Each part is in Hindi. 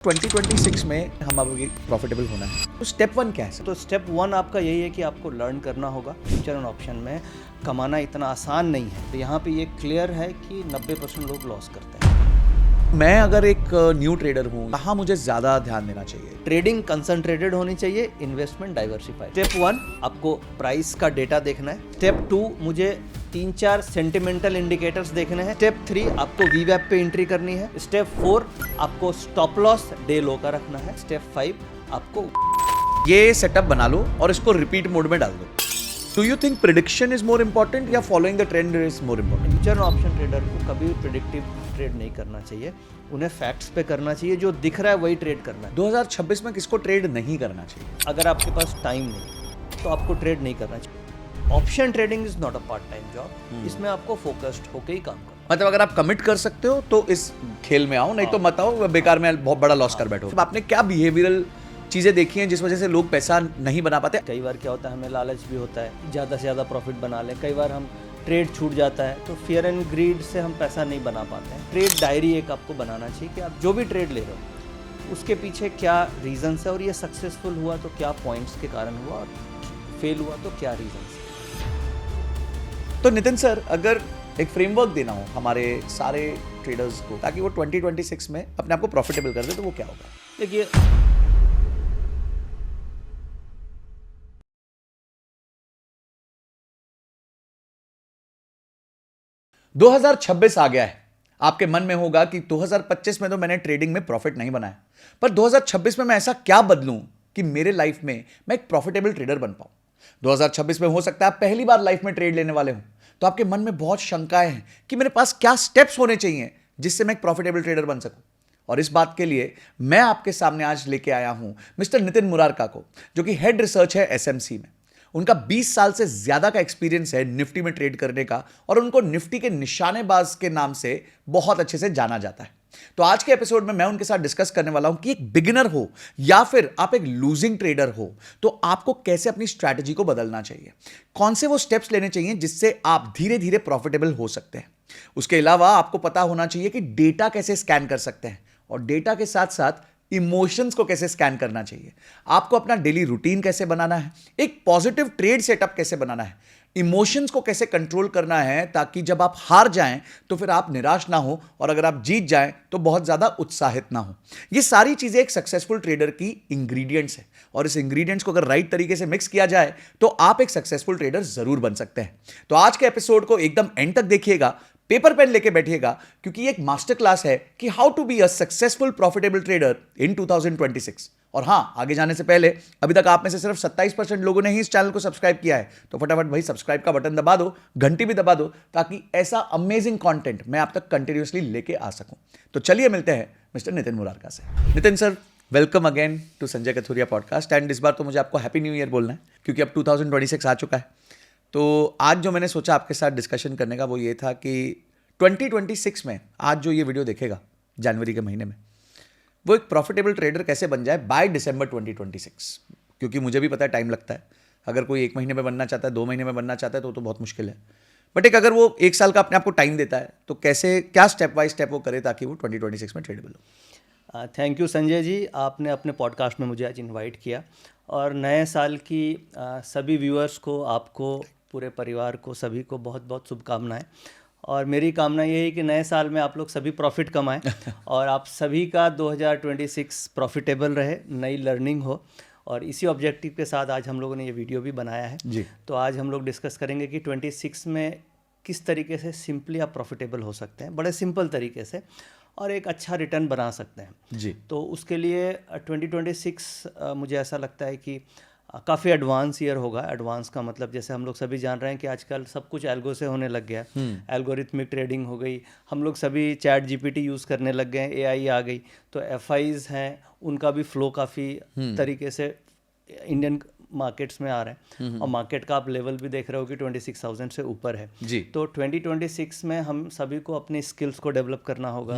2026 में हम अभी प्रॉफिटेबल होना है तो स्टेप 1 क्या है? तो स्टेप 1 आपका यही है कि आपको लर्न करना होगा। फ्यूचर एंड ऑप्शन में कमाना इतना आसान नहीं है। तो यहाँ पे ये क्लियर है कि 90% लोग लॉस करते हैं। मैं अगर एक न्यू ट्रेडर हूँ, कहाँ मुझे ज़्यादा ध्यान देना चाहिए? ट्रेडिंग कंसंट्रेटेड होनी चाहिए, इन्वेस्टमेंट डाइवर्सिफाइड। स्टेप 1 आपको प्राइस का डेटा देखना है। स्टेप 2 मुझे 3-4 सेंटिमेंटल इंडिकेटर्स देखने हैं। स्टेप 3 आपको वीवैप पे एंट्री करनी है। स्टेप 4 आपको स्टॉप लॉस डे लो का रखना है। स्टेप 5 आपको ये सेटअप बना लो और इसको रिपीट मोड में डाल दो। Do you think prediction is more important या following the trend is more important? Future option trader को कभी भी प्रेडिक्टिव ट्रेड नहीं करना चाहिए। उन्हें फैक्ट्स पे करना चाहिए, जो दिख रहा है वही ट्रेड करना है। 2026 में किसको ट्रेड नहीं करना चाहिए? अगर आपके पास टाइम नहीं तो आपको ट्रेड नहीं करना चाहिए। Option trading is not a part time job. इसमें आपको फोकस्ड होकर ही काम करना। मतलब अगर आप कमिट कर सकते हो तो इस खेल में आओ, नहीं तो मत आओ, बेकार में बहुत बड़ा लॉस कर बैठो। आपने क्या बिहेवियरल चीजें देखी हैं जिस वजह से लोग पैसा नहीं बना पाते? कई बार क्या होता है, हमें लालच भी होता है ज़्यादा से ज़्यादा प्रॉफिट बना लें। कई बार हम ट्रेड छूट जाता है तो फियर एंड ग्रीड से हम पैसा नहीं बना पाते हैं। ट्रेड डायरी एक आपको बनाना चाहिए कि आप जो भी ट्रेड ले रहे हो उसके पीछे क्या रीजंस है, और ये सक्सेसफुल हुआ तो क्या पॉइंट्स के कारण हुआ, और फेल हुआ तो क्या रीजंस है। तो नितिन सर, अगर एक फ्रेमवर्क देना हो हमारे सारे ट्रेडर्स को ताकि वो 2026 में अपने आप को प्रॉफिटेबल कर दे, तो वो क्या होगा? देखिए, 2026 आ गया है। आपके मन में होगा कि 2025 में तो मैंने ट्रेडिंग में प्रॉफिट नहीं बनाया, पर 2026 में मैं ऐसा क्या बदलूं कि मेरे लाइफ में मैं एक प्रॉफिटेबल ट्रेडर बन पाऊं। 2026 में हो सकता है आप पहली बार लाइफ में ट्रेड लेने वाले हो, तो आपके मन में बहुत शंकाएं हैं कि मेरे पास क्या स्टेप्स होने चाहिए जिससे मैं एक प्रॉफिटेबल ट्रेडर बन सकूं। और इस बात के लिए मैं आपके सामने आज लेके आया हूं मिस्टर नितिन मुरारका को, जो कि हेड रिसर्च है एसएमसी में। उनका 20 साल से ज्यादा का एक्सपीरियंस है निफ्टी में ट्रेड करने का, और उनको निफ्टी के निशानेबाज के नाम से बहुत अच्छे से जाना जाता है। तो आज के एपिसोड में मैं उनके साथ डिस्कस करने वाला हूं कि एक बिगिनर हो या फिर आप एक लूजिंग ट्रेडर हो तो आपको कैसे अपनी स्ट्रैटेजी को बदलना चाहिए, कौन से वो स्टेप्स लेने चाहिए जिससे आप धीरे धीरे प्रॉफिटेबल हो सकते हैं। उसके अलावा आपको पता होना चाहिए कि डेटा कैसे स्कैन कर सकते हैं, और डेटा के साथ साथ इमोशंस को कैसे स्कैन करना चाहिए। आपको अपना डेली रूटीन कैसे बनाना है, एक पॉजिटिव ट्रेड सेटअप कैसे बनाना है, इमोशंस को कैसे कंट्रोल करना है ताकि जब आप हार जाएं तो फिर आप निराश ना हो, और अगर आप जीत जाएं तो बहुत ज्यादा उत्साहित ना हो। ये सारी चीजें एक सक्सेसफुल ट्रेडर की इंग्रेडिएंट्स है, और इस इंग्रेडिएंट्स को अगर राइट तरीके से मिक्स किया जाए तो आप एक सक्सेसफुल ट्रेडर जरूर बन सकते हैं। तो आज के एपिसोड को एकदम एंड तक देखिएगा, पेपर पेन लेके बैठिएगा, क्योंकि एक मास्टर क्लास है कि how to be a successful profitable trader in 2026। और हां, आगे जाने से पहले अभी तक आप में से सिर्फ 27% लोगों ने ही इस चैनल को सब्सक्राइब किया है, तो फटाफट भाई सब्सक्राइब का बटन दबा दो, घंटी भी दबा दो, ताकि ऐसा अमेजिंग कंटेंट मैं आप तक कंटिन्यूअसली लेके आ सकूं। तो चलिए मिलते हैं मिस्टर नितिन मुरारका से। Nitin sir, welcome again to Sanjay Kathuria podcast. And इस बार तो मुझे आपको हैप्पी न्यू ईयर बोलना है, क्योंकि अब 2026 आ चुका है। तो आज जो मैंने सोचा आपके साथ डिस्कशन करने का वो ये था कि 2026 में आज जो ये वीडियो देखेगा जनवरी के महीने में, वो एक प्रॉफिटेबल ट्रेडर कैसे बन जाए बाय दिसंबर 2026। क्योंकि मुझे भी पता है टाइम लगता है। अगर कोई 1 महीने में बनना चाहता है, 2 महीने में बनना चाहता है तो बहुत मुश्किल है। बट एक अगर वो 1 साल का अपने आप को टाइम देता है तो कैसे, क्या स्टेप बाय स्टेप वो करे ताकि वो 2026 में ट्रेडेबल हो। थैंक यू संजय जी, आपने अपने पॉडकास्ट में मुझे आज इनवाइट किया, और नए साल की सभी व्यूअर्स को, आपको, पूरे परिवार को, सभी को बहुत बहुत शुभकामनाएं। और मेरी कामना ये है कि नए साल में आप लोग सभी प्रॉफिट कमाएं और आप सभी का 2026 प्रॉफिटेबल रहे, नई लर्निंग हो। और इसी ऑब्जेक्टिव के साथ आज हम लोगों ने ये वीडियो भी बनाया है जी। तो आज हम लोग डिस्कस करेंगे कि 26 में किस तरीके से सिंपली आप प्रॉफिटेबल हो सकते हैं, बड़े सिंपल तरीके से, और एक अच्छा रिटर्न बना सकते हैं जी। तो उसके लिए 2026 मुझे ऐसा लगता है कि काफ़ी एडवांस ईयर होगा। एडवांस का मतलब, जैसे हम लोग सभी जान रहे हैं कि आजकल सब कुछ एल्गो से होने लग गया है। एल्गोरिथमिक ट्रेडिंग हो गई, हम लोग सभी चैट जीपीटी यूज़ करने लग गए हैं, एआई आ गई, तो एफआईज हैं, उनका भी फ्लो काफ़ी तरीके से इंडियन मार्केट्स में आ रहे हैं और मार्केट का आप लेवल भी देख रहे हो कि 26,000 से ऊपर है जी। तो 2026 में हम सभी को अपनी स्किल्स को डेवलप करना होगा,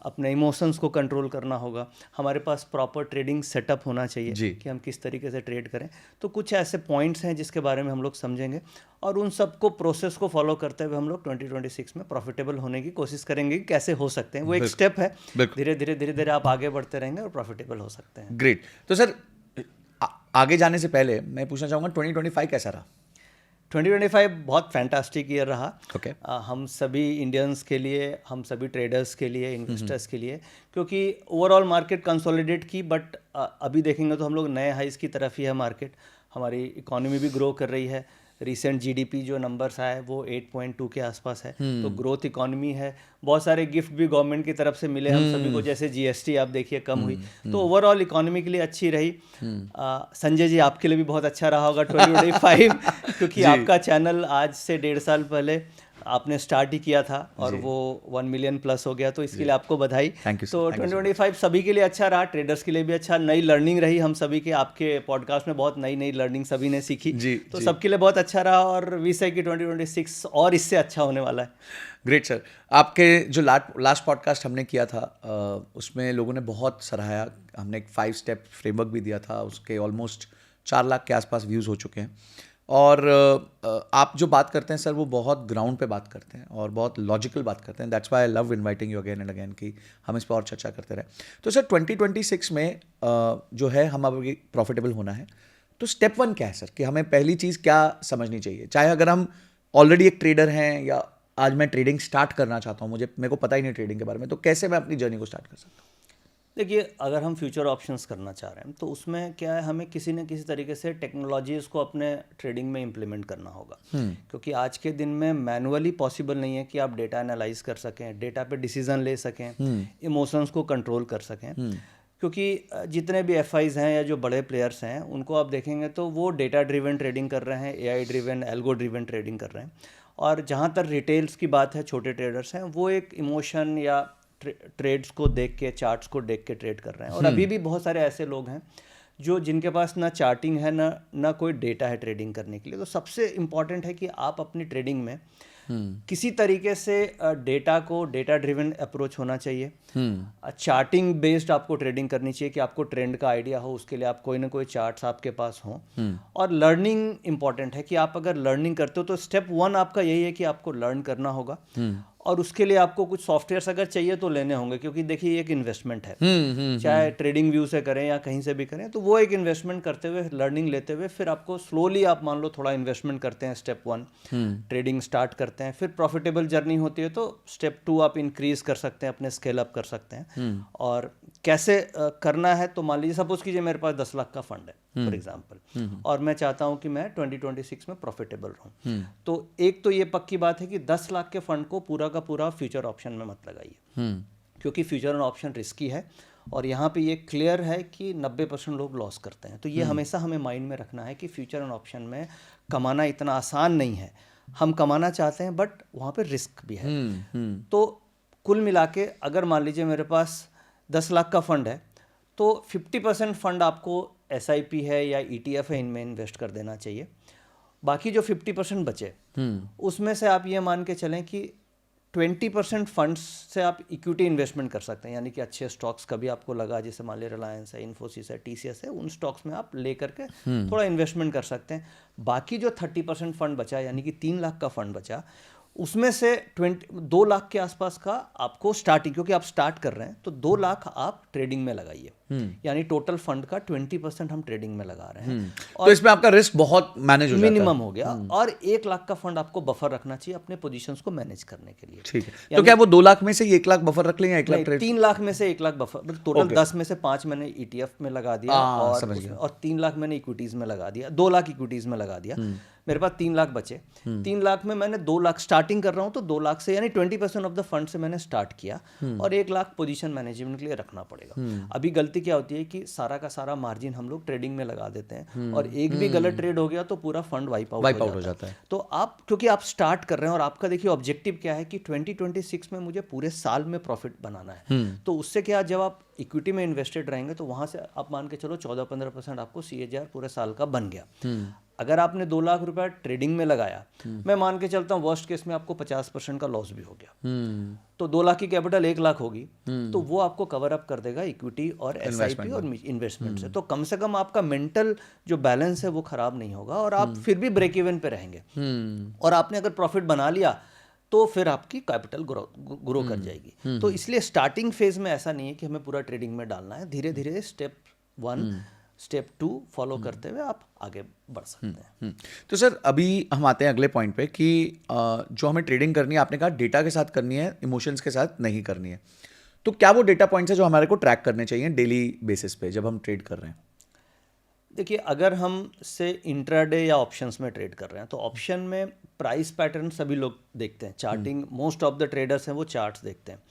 अपने इमोशंस को कंट्रोल करना होगा, हमारे पास प्रॉपर ट्रेडिंग सेटअप होना चाहिए कि हम किस तरीके से ट्रेड करें। तो कुछ ऐसे पॉइंट्स हैं जिसके बारे में हम लोग समझेंगे और उन सबको प्रोसेस को फॉलो करते हुए हम लोग 2026 में प्रॉफिटेबल होने की कोशिश करेंगे कि कैसे हो सकते हैं। वो एक स्टेप है, धीरे धीरे आप आगे बढ़ते रहेंगे और प्रॉफिटेबल हो सकते हैं। ग्रेट। तो सर आगे जाने से पहले मैं पूछना चाहूँगा 2025 कैसा रहा? 2025 बहुत फैंटास्टिक ईयर रहा। Okay. हम सभी इंडियंस के लिए, हम सभी ट्रेडर्स के लिए, इन्वेस्टर्स के लिए, क्योंकि ओवरऑल मार्केट कंसोलिडेट की, बट अभी देखेंगे तो हम लोग नए हाइस की तरफ ही है मार्केट। हमारी इकोनॉमी भी ग्रो कर रही है। रिसेंट जीडीपी जो नंबर्स आए वो 8.2 के आसपास है, तो ग्रोथ इकोनॉमी है। बहुत सारे गिफ्ट भी गवर्नमेंट की तरफ से मिले हम सभी को, जैसे जीएसटी आप देखिए कम हुई, तो ओवरऑल इकोनॉमी के लिए अच्छी रही। संजय जी आपके लिए भी बहुत अच्छा रहा होगा 2025 क्योंकि आपका चैनल आज से 1.5 साल पहले आपने स्टार्ट ही किया था और वो 1 मिलियन प्लस हो गया, तो इसके लिए आपको बधाई। तो 2025 सभी के लिए अच्छा रहा, ट्रेडर्स के लिए भी अच्छा, नई लर्निंग रही हम सभी के। आपके पॉडकास्ट में बहुत नई लर्निंग सभी ने सीखी, तो सबके लिए बहुत अच्छा रहा और वी से कि 2026 और इससे अच्छा होने वाला है। Great sir. आपके जो लास्ट पॉडकास्ट हमने किया था उसमें लोगों ने बहुत सराहाया। हमने एक 5 स्टेप फ्रेमवर्क भी दिया था, उसके ऑलमोस्ट 4 लाख के आसपास व्यूज़ हो चुके हैं। और आप जो बात करते हैं सर वो बहुत ग्राउंड पे बात करते हैं और बहुत लॉजिकल बात करते हैं। That's why I love inviting you again and again कि हम इस पर और चर्चा करते रहें। तो सर 2026 में जो है हम अभी प्रॉफिटेबल होना है, तो स्टेप 1 क्या है सर, कि हमें पहली चीज़ क्या समझनी चाहिए? चाहे अगर हम ऑलरेडी एक ट्रेडर हैं या आज मैं ट्रेडिंग स्टार्ट करना चाहता हूँ, मेरे को पता ही नहीं ट्रेडिंग के बारे में, तो कैसे मैं अपनी जर्नी को स्टार्ट कर सकता हूँ? देखिए, अगर हम फ्यूचर ऑप्शंस करना चाह रहे हैं तो उसमें क्या है, हमें किसी न किसी तरीके से टेक्नोलॉजीज़ को अपने ट्रेडिंग में इम्प्लीमेंट करना होगा, क्योंकि आज के दिन में मैनुअली पॉसिबल नहीं है कि आप डेटा एनालाइज कर सकें, डेटा पे डिसीजन ले सकें, इमोशंस को कंट्रोल कर सकें। क्योंकि जितने भी एफआईज हैं या जो बड़े प्लेयर्स हैं उनको आप देखेंगे तो वो डेटा ड्रिवन ट्रेडिंग कर रहे हैं, AI driven, algo driven trading कर रहे हैं। और जहाँ तक रिटेल्स की बात है, छोटे ट्रेडर्स हैं, वो एक इमोशन या ट्रेड्स को देख के, चार्ट्स को देख के ट्रेड कर रहे हैं। और अभी भी बहुत सारे ऐसे लोग हैं जो जिनके पास ना चार्टिंग है ना कोई डेटा है ट्रेडिंग करने के लिए। तो सबसे इम्पॉर्टेंट है कि आप अपनी ट्रेडिंग में किसी तरीके से डेटा ड्रिवन अप्रोच होना चाहिए। चार्टिंग बेस्ड आपको ट्रेडिंग करनी चाहिए कि आपको ट्रेंड का आइडिया हो, उसके लिए आप कोई ना कोई चार्ट्स आपके पास हों। और लर्निंग इंपॉर्टेंट है कि आप अगर लर्निंग करते हो तो स्टेप 1 आपका यही है कि आपको लर्न करना होगा और उसके लिए आपको कुछ सॉफ्टवेयर्स अगर चाहिए तो लेने होंगे, क्योंकि देखिए एक इन्वेस्टमेंट है, चाहे ट्रेडिंग व्यू से करें या कहीं से भी करें, तो वो एक इन्वेस्टमेंट करते हुए, लर्निंग लेते हुए, फिर आपको स्लोली, आप मान लो थोड़ा इन्वेस्टमेंट करते हैं, स्टेप 1 ट्रेडिंग स्टार्ट करते हैं, फिर प्रॉफिटेबल जर्नी होती है तो स्टेप 2 आप इंक्रीज कर सकते हैं, अपने स्केल अप कर सकते हैं। और कैसे करना है, तो मान लीजिए सपोज कीजिए मेरे पास 10 लाख का फंड है फॉर एग्जाम्पल, और मैं चाहता हूं कि मैं 2026 में प्रॉफिटेबल रहूं। तो एक तो ये पक्की बात है कि 10 लाख के फंड को पूरा का पूरा फ्यूचर ऑप्शन में मत लगाइए, क्योंकि फ्यूचर ऑप्शन रिस्की है और यहाँ पे ये क्लियर है कि 90% लोग लॉस करते हैं। तो ये हमेशा हमें माइंड में रखना है कि फ्यूचर एंड ऑप्शन में कमाना इतना आसान नहीं है। हम कमाना चाहते हैं बट वहाँ पे रिस्क भी है। तो कुल मिला के अगर मान लीजिए मेरे पास 10 लाख का फंड है तो 50% फंड आपको SIP है या ETF है, इनमें इन्वेस्ट कर देना चाहिए। बाकी जो 50% बचे उसमें से आप ये मान के चलें कि 20% फंड्स से आप इक्विटी इन्वेस्टमेंट कर सकते हैं, यानी कि अच्छे स्टॉक्स कभी आपको लगा, जैसे मान लीजिए रिलायंस है, इन्फोसिस है, TCS है, उन स्टॉक्स में आप ले करके थोड़ा इन्वेस्टमेंट कर सकते हैं। बाकी जो 30% फंड बचा, यानी कि 3 लाख का फंड बचा, उसमें से 2 लाख के आसपास का आपको स्टार्टिंग, क्योंकि आप स्टार्ट कर रहे हैं तो 2 लाख आप ट्रेडिंग में लगाइए, यानी टोटल फंड का 20% हम ट्रेडिंग में लगा रहे हैं। तो इसमें आपका रिस्क बहुत मैनेज हो जाता है, मिनिमम हो गया। और 1 लाख का फंड आपको बफर रखना चाहिए अपने पोजीशंस को मैनेज करने के लिए। ठीक है, तो क्या वो 2 लाख में से 1 लाख बफर रख लें या 1 लाख ट्रेड? 3 लाख में से 1 लाख बफर, टोटल 10 में से 5 मैंने ETF में लगा दिया और 3 लाख मैंने इक्विटीज में लगा दिया, 2 लाख इक्विटीज में लगा दिया। मेरे पास 3 लाख बचे, 3 लाख में मैंने 2 लाख स्टार्टिंग कर रहा हूँ, तो 2 लाख से यानी 20% ऑफ द फंड से मैंने स्टार्ट किया और 1 लाख पोजीशन मैनेजमेंट के लिए रखना पड़ेगा। अभी गलती गलती क्या होती है कि सारा का सारा मार्जिन हम लोग ट्रेडिंग में लगा देते हैं और एक भी गलत ट्रेड हो गया तो पूरा फंड वाइप आउट हो जाता है। तो आप क्योंकि आप स्टार्ट कर रहे हैं और आपका देखिए ऑब्जेक्टिव क्या है कि 2026 में मुझे पूरे साल में प्रॉफिट बनाना है, तो उससे क्या, जब आप इक्विटी में इन्वेस्टेड रहेंगे तो वहाँ से आप मान के चलो 14-15% आपको CAGR पूरे साल का बन गया। अगर आपने 2 लाख रुपया ट्रेडिंग में लगाया, मैं मान के चलता हूँ वर्स्ट केस में आपको 50% का लॉस भी हो गया, तो 2 लाख की कैपिटल 1 लाख होगी, तो वो आपको कवर अप कर देगा इक्विटी और SIP और इन्वेस्टमेंट से। तो कम से कम आपका मेंटल जो बैलेंस है वो खराब नहीं होगा और आप फिर भी ब्रेक इवन पे रहेंगे। और आपने अगर प्रॉफिट बना लिया तो फिर आपकी कैपिटल ग्रो कर जाएगी। तो इसलिए स्टार्टिंग फेज में ऐसा नहीं है कि हमें पूरा ट्रेडिंग में डालना है, धीरे धीरे स्टेप 1 स्टेप 2 फॉलो करते हुए आप आगे बढ़ सकते हैं। तो सर अभी हम आते हैं अगले पॉइंट पे कि जो हमें ट्रेडिंग करनी है, आपने कहा डेटा के साथ करनी है, इमोशंस के साथ नहीं करनी है, तो क्या वो डेटा पॉइंट्स है जो हमारे को ट्रैक करने चाहिए डेली बेसिस पे जब हम ट्रेड कर रहे हैं? देखिए, अगर हम से इंट्राडे या ऑप्शंस में ट्रेड कर रहे हैं तो ऑप्शन में प्राइस पैटर्न सभी लोग देखते हैं, charting most of the traders हैं वो चार्ट्स देखते हैं,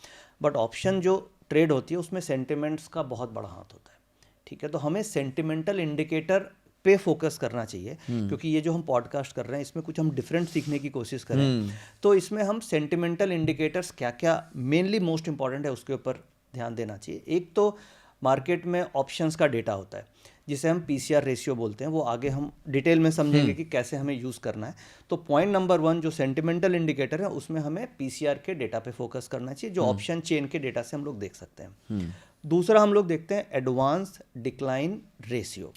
बट ऑप्शन जो ट्रेड होती है उसमें सेंटिमेंट्स का बहुत बड़ा हाथ होता है। ठीक है, तो हमें सेंटिमेंटल इंडिकेटर पे फोकस करना चाहिए, क्योंकि ये जो हम पॉडकास्ट कर रहे हैं इसमें कुछ हम डिफरेंट सीखने की कोशिश करें, तो इसमें हम सेंटिमेंटल इंडिकेटर्स क्या क्या मेनली मोस्ट इंपॉर्टेंट है उसके ऊपर ध्यान देना चाहिए। एक तो मार्केट में ऑप्शंस का डेटा होता है जिसे हम PCR रेशियो बोलते हैं, वो आगे हम डिटेल में समझेंगे कि कैसे हमें यूज़ करना है। तो पॉइंट नंबर 1 जो सेंटिमेंटल इंडिकेटर है उसमें हमें PCR के डेटा पे फोकस करना चाहिए, जो ऑप्शन चेन के डेटा से हम लोग देख सकते हैं। दूसरा हम लोग देखते हैं एडवांस डिक्लाइन रेशियो,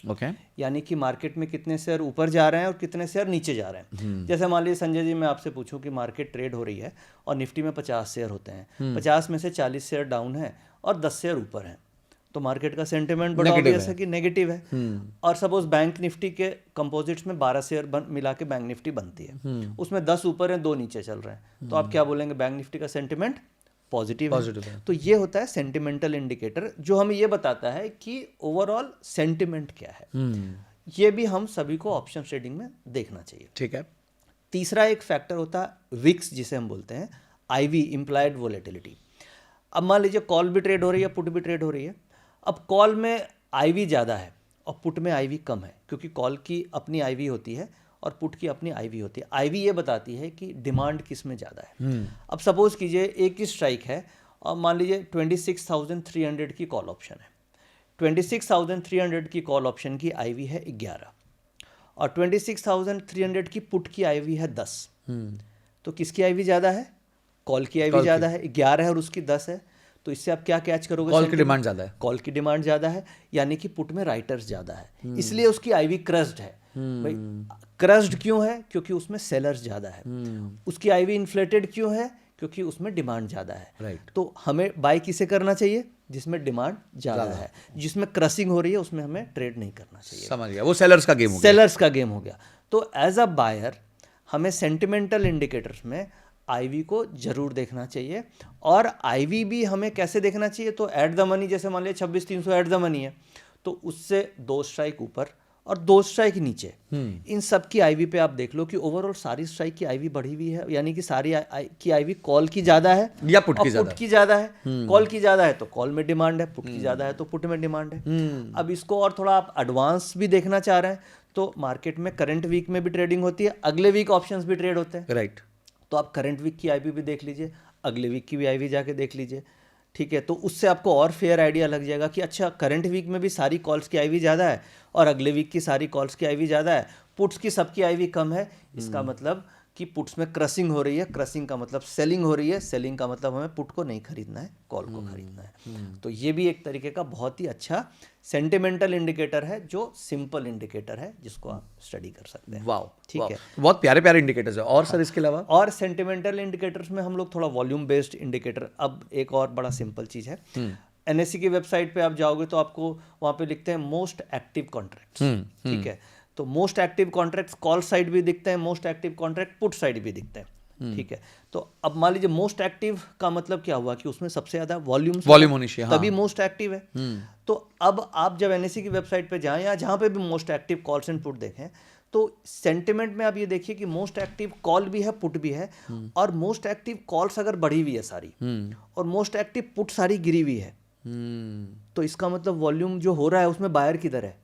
यानी कि मार्केट में कितने शेयर ऊपर जा रहे हैं और कितने शेयर नीचे जा रहे हैं। जैसे मान लीजिए संजय जी, मैं आपसे पूछूं कि मार्केट ट्रेड हो रही है और निफ्टी में 50 शेयर होते हैं, 50 में से 40 शेयर डाउन है और 10 शेयर ऊपर हैं, तो मार्केट का सेंटिमेंट बड़ा ऑब्वियस है कि नेगेटिव है। और सपोज बैंक निफ्टी के कंपोजिट्स में 12 शेयर मिला के बैंक निफ्टी बनती है, उसमें 10 ऊपर हैं 2 नीचे चल रहे हैं, तो आप क्या बोलेंगे? बैंक निफ्टी का सेंटिमेंट पॉजिटिव है। तो ये होता है सेंटिमेंटल इंडिकेटर, जो हमें ये बताता है कि ओवरऑल सेंटिमेंट क्या है। ये भी हम सभी को ऑप्शन ट्रेडिंग में देखना चाहिए। ठीक है। तीसरा एक फैक्टर होता है विक्स, जिसे हम बोलते हैं IV, इम्प्लाइड वोलेटिलिटी। अब मान लीजिए कॉल भी ट्रेड हो रही है, पुट भी ट्रेड हो रही है। अब कॉल में IV ज़्यादा है और पुट में IV कम है, क्योंकि कॉल की अपनी IV होती है और पुट की अपनी IV होती है। IV ये बताती है कि डिमांड किस में ज़्यादा है। अब सपोज कीजिए एक ही स्ट्राइक है और मान लीजिए 26,300 की कॉल ऑप्शन है, 26,300 की कॉल ऑप्शन की IV है 11 और 26,300 की पुट की IV है 10। तो किसकी IV ज़्यादा है? कॉल की IV ज़्यादा है, 11 है और उसकी 10 है। तो इससे आप क्या कैच करोगे? कॉल की डिमांड ज़्यादा है। कॉल की डिमांड ज़्यादा है, यानी कि पुट में राइटर्स ज़्यादा है, इसलिए उसकी IV क्रस्ड है। भाई क्रस्ड क्यों है? क्योंकि उसमें सेलर्स ज़्यादा है। उसकी IV इन्फ्लेटेड क्यों है? क्योंकि उसमें डिमांड ज़्यादा है। राइट। तो हमें बाय किसे करना चाहिए? जिसमें डिमांड ज़्यादा है, जिसमें क्रसिंग हो रही है उसमें हमें ट्रेड नहीं करना चाहिए। समझ गया, वो सेलर्स का गेम हो गया। सेलर्स का गेम हो गया। तो एज अ बायर हमें सेंटिमेंटल इंडिकेटर्स में IV को जरूर देखना चाहिए। और IV भी हमें कैसे देखना चाहिए? तो एट द मनी, जैसे मान लीजिए 26,300 एट द मनी है, तो उससे 2 स्ट्राइक ऊपर और 2 स्ट्राइक नीचे, इन सब की IV पे आप देख लो कि ओवरऑल सारी स्ट्राइक की IV बढ़ी हुई है, यानी कि सारी की IV कॉल की ज़्यादा है या पुट की ज़्यादा है। कॉल की ज़्यादा है तो कॉल में डिमांड है, पुट की ज़्यादा है तो पुट में डिमांड है। अब इसको और थोड़ा आप एडवांस भी देखना चाह रहे हैं तो मार्केट में करंट वीक में भी ट्रेडिंग होती है, अगले वीक ऑप्शंस भी ट्रेड होते हैं। राइट। तो आप करंट वीक की IV भी देख लीजिए, अगले वीक की भी IV जाके देख लीजिए। ठीक है, तो उससे आपको और फेयर आइडिया लग जाएगा कि अच्छा करंट वीक में भी सारी कॉल्स की IV ज़्यादा है और अगले वीक की सारी कॉल्स की IV ज़्यादा है, पुट्स की सबकी IV कम है। इसका मतलब कि पुट्स में क्रसिंग हो रही है, क्रसिंग का मतलब सेलिंग हो रही है, सेलिंग का मतलब हमें पुट को नहीं खरीदना है, कॉल को खरीदना है। तो ये भी एक तरीके का बहुत ही अच्छा सेंटिमेंटल इंडिकेटर है, जो सिंपल इंडिकेटर है, जिसको आप स्टडी कर सकते हैं। वाओ, ठीक है, बहुत प्यारे प्यारे इंडिकेटर्स है। और सर इसके अलावा और सेंटिमेंटल इंडिकेटर्स में हम लोग थोड़ा वॉल्यूम बेस्ड इंडिकेटर, अब एक और बड़ा सिंपल चीज़ है। NSE की वेबसाइट पे आप जाओगे तो आपको वहाँ पे लिखते हैं मोस्ट एक्टिव कॉन्ट्रैक्ट्स। ठीक है, तो most active contracts call side भी दिखते हैं, most active contract put side भी दिखते हैं। ठीक है, तो अब मान लीजिए मोस्ट एक्टिव का मतलब क्या हुआ कि उसमें सबसे ज़्यादा वॉल्यूम होनी चाहिए, तभी मोस्ट एक्टिव है। तो अब आप जब NSE की वेबसाइट पे जाएं या जहाँ पे भी most active calls and put देखें, तो सेंटिमेंट में आप ये देखिए कि मोस्ट एक्टिव कॉल भी है, पुट भी है, और मोस्ट एक्टिव कॉल्स अगर बढ़ी हुई है सारी और मोस्ट एक्टिव पुट सारी गिरी हुई है, तो इसका मतलब वॉल्यूम जो हो रहा है उसमें बायर किधर है,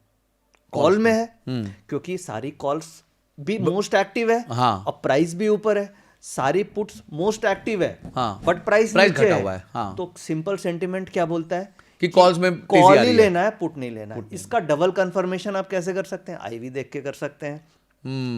कॉल में है, क्योंकि सारी कॉल्स भी मोस्ट एक्टिव है हाँ। और प्राइस भी ऊपर है, सारी पुट्स मोस्ट एक्टिव है हाँ। बट प्राइस Price नीचे घटा है। हुआ है, हाँ। तो सिंपल सेंटिमेंट क्या बोलता है कि कॉल्स में तेजी कॉल आ ही रही है। लेना है, पुट नहीं लेना है। इसका डबल कंफर्मेशन आप कैसे कर सकते हैं, आईवी देख के कर सकते हैं।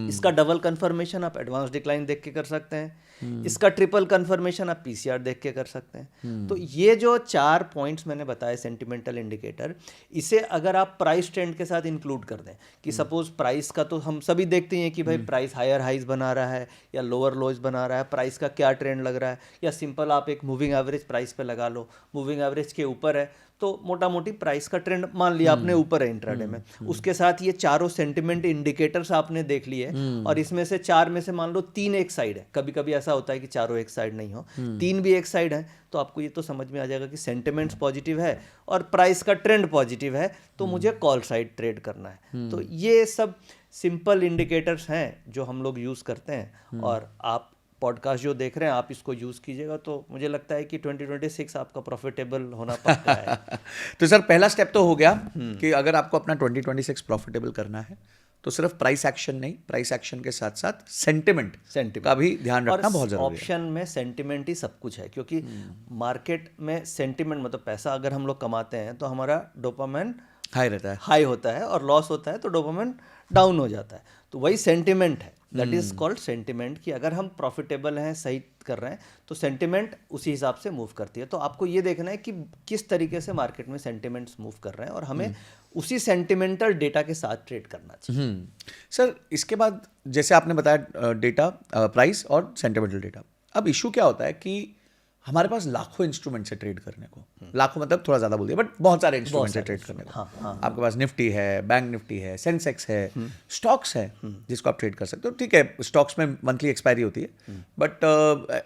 इसका डबल कंफर्मेशन आप एडवांस डिक्लाइन देख के कर सकते हैं। इसका ट्रिपल कंफर्मेशन आप पीसीआर देख के कर सकते हैं। तो ये जो 4 पॉइंट्स मैंने बताए सेंटिमेंटल इंडिकेटर, इसे अगर आप प्राइस ट्रेंड के साथ इंक्लूड कर दें कि सपोज प्राइस का तो हम सभी देखते हैं कि भाई प्राइस हायर हाइज बना रहा है या लोअर लोज बना रहा है, प्राइस का क्या ट्रेंड लग रहा है, या सिंपल आप एक मूविंग एवरेज प्राइस पे लगा लो, मूविंग एवरेज के ऊपर है तो मोटा मोटी प्राइस का ट्रेंड मान लिया आपने ऊपर है इंट्राडे में। उसके साथ ये चारों सेंटिमेंट इंडिकेटर्स आपने देख लिए और इसमें से 4 में से मान लो 3 एक साइड है, कभी कभी ऐसा होता है कि चारों एक साइड नहीं हो, 3 भी एक साइड है, तो आपको ये तो समझ में आ जाएगा कि सेंटिमेंट्स पॉजिटिव है और प्राइस का ट्रेंड पॉजिटिव है, तो मुझे कॉल साइड ट्रेड करना है। तो ये सब सिंपल इंडिकेटर्स हैं जो हम लोग यूज़ करते हैं, और आप पॉडकास्ट जो देख रहे हैं आप इसको यूज़ कीजिएगा तो मुझे लगता है कि 2026 आपका प्रॉफिटेबल होना पक्का है। तो सर पहला स्टेप तो हो गया कि अगर आपको अपना 2026 प्रॉफिटेबल करना है तो सिर्फ प्राइस एक्शन नहीं, प्राइस एक्शन के साथ साथ सेंटिमेंट का भी ध्यान रखना बहुत जरूरी है। ऑप्शन में सेंटिमेंट ही सब कुछ है, क्योंकि मार्केट में सेंटिमेंट मतलब पैसा अगर हम लोग कमाते हैं तो हमारा डोपामाइन हाई रहता है, हाई होता है, और लॉस होता है तो डोपामाइन डाउन हो जाता है। तो वही सेंटिमेंट है, दैट इज कॉल्ड सेंटिमेंट, कि अगर हम प्रॉफिटेबल हैं, सही कर रहे हैं, तो सेंटिमेंट उसी हिसाब से मूव करती है। तो आपको ये देखना है कि किस तरीके से मार्केट में सेंटिमेंट्स मूव कर रहे हैं और हमें उसी सेंटिमेंटल डेटा के साथ ट्रेड करना चाहिए। सर इसके बाद जैसे आपने बताया डेटा, प्राइस और सेंटिमेंटल डेटा, अब इशू क्या होता है कि हमारे पास लाखों इंस्ट्रूमेंट्स है ट्रेड करने को, लाखों मतलब थोड़ा ज़्यादा बोल दिया, बट बहुत सारे इंस्ट्रूमेंट्स है ट्रेड करने को। आपके पास निफ्टी है, बैंक निफ्टी है, सेंसेक्स है, स्टॉक्स है जिसको आप ट्रेड कर सकते हो। ठीक है, स्टॉक्स में मंथली एक्सपायरी होती है, but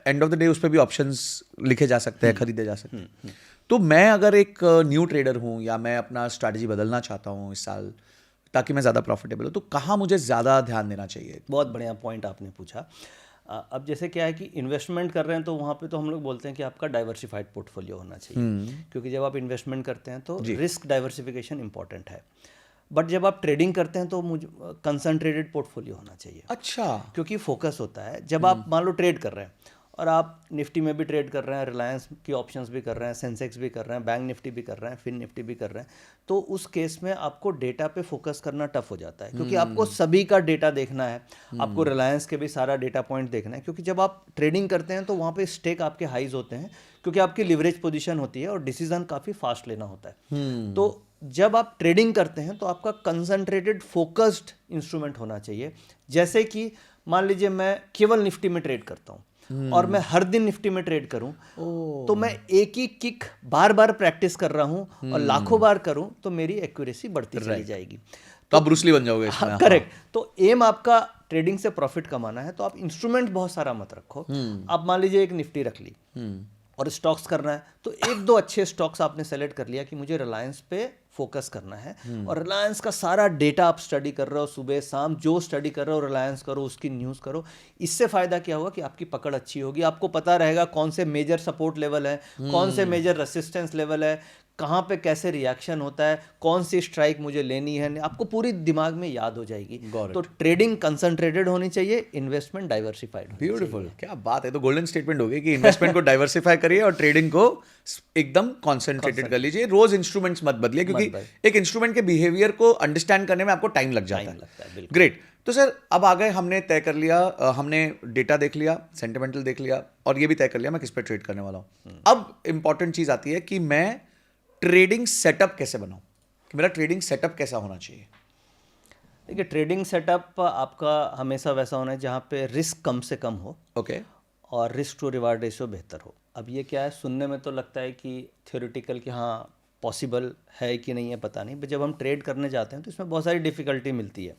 end of the day उस पर भी ऑप्शंस लिखे जा सकते हैं, खरीदे जा सकते हैं। तो मैं अगर एक न्यू ट्रेडर हूँ या मैं अपना स्ट्रैटेजी बदलना चाहता हूँ इस साल ताकि मैं ज़्यादा प्रॉफिटेबल हूँ, तो कहाँ मुझे ज़्यादा ध्यान देना चाहिए? बहुत बढ़िया पॉइंट आपने पूछा। अब जैसे क्या है कि इन्वेस्टमेंट कर रहे हैं तो वहाँ पे तो हम लोग बोलते हैं कि आपका डाइवर्सिफाइड पोर्टफोलियो होना चाहिए, क्योंकि जब आप इन्वेस्टमेंट करते हैं तो रिस्क डाइवर्सिफिकेशन इंपॉर्टेंट है। बट जब आप ट्रेडिंग करते हैं तो मुझे कंसंट्रेटेड पोर्टफोलियो होना चाहिए। अच्छा, क्योंकि फोकस होता है जब आप मान लो ट्रेड कर रहे हैं और आप निफ्टी में भी ट्रेड कर रहे हैं, रिलायंस की ऑप्शंस भी कर रहे हैं, सेंसेक्स भी कर रहे हैं, बैंक निफ्टी भी कर रहे हैं, फिन निफ्टी भी कर रहे हैं, तो उस केस में आपको डेटा पे फोकस करना टफ हो जाता है, क्योंकि आपको सभी का डेटा देखना है, आपको रिलायंस के भी सारा डेटा पॉइंट देखना है, क्योंकि जब आप ट्रेडिंग करते हैं तो वहाँ पे स्टेक आपके हाइज होते हैं, क्योंकि आपकी लिवरेज पोजीशन होती है और डिसीजन काफ़ी फास्ट लेना होता है। तो जब आप ट्रेडिंग करते हैं तो आपका कंसंट्रेटेड फोकस्ड इंस्ट्रूमेंट होना चाहिए। जैसे कि मान लीजिए मैं केवल निफ्टी में ट्रेड करता हूँ और मैं हर दिन निफ्टी में ट्रेड करूं, तो मैं एक ही किक बार बार प्रैक्टिस कर रहा हूं और लाखों बार करूं तो मेरी एक्यूरेसी बढ़ती चली जाएगी, तो आप ब्रूस ली बन जाओगे इसमें। करेक्ट। तो एम आपका ट्रेडिंग से प्रॉफिट कमाना है तो आप इंस्ट्रूमेंट बहुत सारा मत रखो। आप मान लीजिए एक निफ्टी रख ली और स्टॉक्स करना है तो एक दो अच्छे स्टॉक्स आपने सेलेक्ट कर लिया कि मुझे रिलायंस पे फोकस करना है, और रिलायंस का सारा डेटा आप स्टडी कर रहे हो, सुबह शाम जो स्टडी कर रहे हो रिलायंस करो, उसकी न्यूज़ करो। इससे फ़ायदा क्या होगा कि आपकी पकड़ अच्छी होगी, आपको पता रहेगा कौन से मेजर सपोर्ट लेवल है, कौन से मेजर रेसिस्टेंस लेवल है, कहाँ पे कैसे रिएक्शन होता है, कौन सी स्ट्राइक मुझे लेनी है, आपको पूरी दिमाग में याद हो जाएगी। तो ट्रेडिंग कंसंट्रेटेड होनी चाहिए, इन्वेस्टमेंट डाइवर्सिफाइड। ब्यूटीफुल, क्या बात है। तो गोल्डन स्टेटमेंट हो गई कि इन्वेस्टमेंट को डाइवर्सिफाई करिए और ट्रेडिंग को एकदम कॉन्सेंट्रेटेड कर लीजिए। रोज इंस्ट्रूमेंट्स मत बदलिए, क्योंकि एक इंस्ट्रूमेंट के बिहेवियर को अंडरस्टैंड करने में आपको टाइम लग जाता है। ग्रेट। तो सर अब आ गए, हमने तय कर लिया, हमने डेटा देख लिया, सेंटिमेंटल देख लिया, और ये भी तय कर लिया मैं किस पे ट्रेड करने वाला हूँ। अब इंपॉर्टेंट चीज आती है कि मैं ट्रेडिंग सेटअप कैसे बनाऊं, कि मेरा ट्रेडिंग सेटअप कैसा होना चाहिए। देखिए, ट्रेडिंग सेटअप आपका हमेशा वैसा होना है जहाँ पे रिस्क कम से कम हो, ओके, और रिस्क टू रिवार्ड रेशियो बेहतर हो। अब ये क्या है, सुनने में तो लगता है कि थ्योरेटिकल कि हाँ पॉसिबल है कि नहीं है पता नहीं, बट जब हम ट्रेड करने जाते हैं तो इसमें बहुत सारी डिफिकल्टी मिलती है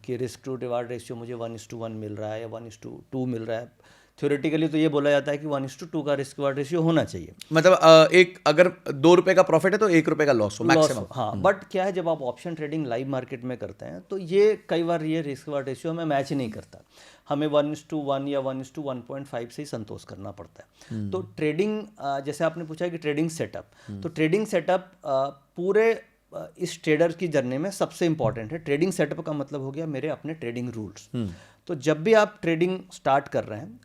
कि रिस्क टू रिवार्ड रेशियो मुझे 1:1 मिल रहा है या 1:2 मिल रहा है। थ्योरेटिकली तो ये बोला जाता है कि 1:2 का रिस्क रिवार्ड रेशियो होना चाहिए। मतलब एक अगर 2 रुपए का प्रॉफिट है तो 1 रुपए का लॉस हो मैक्सिमम। हाँ, बट क्या है, जब आप ऑप्शन ट्रेडिंग लाइव मार्केट में करते हैं तो ये कई बार ये रिस्क रिवार्ड रेशियो हमें मैच नहीं करता, हमें 1:1 या 1:1.5 से ही संतोष करना पड़ता है। तो ट्रेडिंग, जैसे आपने पूछा कि ट्रेडिंग सेटअप, तो ट्रेडिंग सेटअप पूरे इस ट्रेडर की जर्नी में सबसे इंपॉर्टेंट है। ट्रेडिंग सेटअप का मतलब हो गया मेरे अपने ट्रेडिंग रूल्स। तो जब भी आप ट्रेडिंग स्टार्ट कर रहे हैं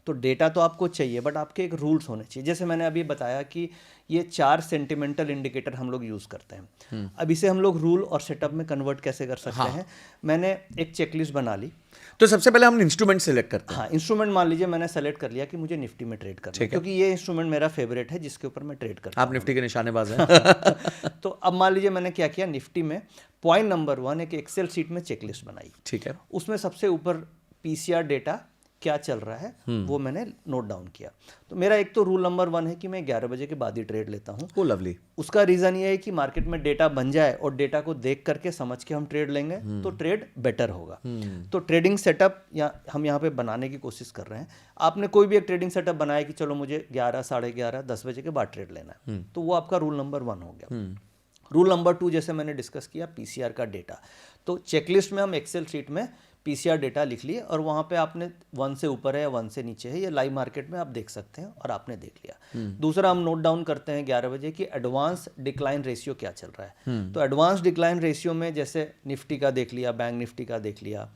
तो डेटा तो आपको चाहिए, बट आपके एक रूल्स होने चाहिए। जैसे मैंने अभी बताया कि ये 4 सेंटिमेंटल इंडिकेटर हम लोग यूज़ करते हैं। अब इसे हम लोग रूल और सेटअप में कन्वर्ट कैसे कर सकते हैं? मैंने एक चेकलिस्ट बना ली। तो सबसे पहले हम इंस्ट्रूमेंट सेलेक्ट करते हैं। हाँ, इंस्ट्रूमेंट मान लीजिए मैंने सेलेक्ट कर लिया कि मुझे निफ्टी में ट्रेड करना है, क्योंकि ये इंस्ट्रूमेंट मेरा फेवरेट है जिसके ऊपर मैं ट्रेड करता हूँ। आप निफ्टी के निशानेबाज हैं। तो अब मान लीजिए मैंने क्या किया, निफ्टी में पॉइंट नंबर 1 एक एक्सेल शीट में चेकलिस्ट बनाई। ठीक है। उसमें सबसे ऊपर पीसीआर डेटा क्या चल रहा है वो मैंने नोट डाउन किया। तो मेरा एक तो रूल नंबर 1 है कि मैं 11 बजे के बाद ही ट्रेड लेता हूँ। Oh lovely. उसका रीज़न ये है कि मार्केट में डेटा बन जाए और डेटा को देख करके समझ के हम ट्रेड लेंगे तो ट्रेड बेटर होगा। तो ट्रेडिंग सेटअप हम यहाँ पे बनाने की कोशिश कर रहे हैं। आपने कोई भी एक ट्रेडिंग सेटअप बनाया कि चलो मुझे 11, 11:30, 10 बजे के बाद ट्रेड लेना है, तो वो आपका रूल नंबर 1 हो गया। रूल नंबर 2 जैसे मैंने डिस्कस किया, पीसीआर का डेटा। तो चेकलिस्ट में हम एक्सेल शीट में पीसीआर डेटा लिख लिए और वहाँ पे आपने 1 से ऊपर है या 1 से नीचे है, ये लाइव मार्केट में आप देख सकते हैं और आपने देख लिया। दूसरा हम नोट डाउन करते हैं 11 बजे कि एडवांस डिक्लाइन रेशियो क्या चल रहा है। तो एडवांस डिक्लाइन रेशियो में जैसे निफ्टी का देख लिया, बैंक निफ्टी का देख लिया,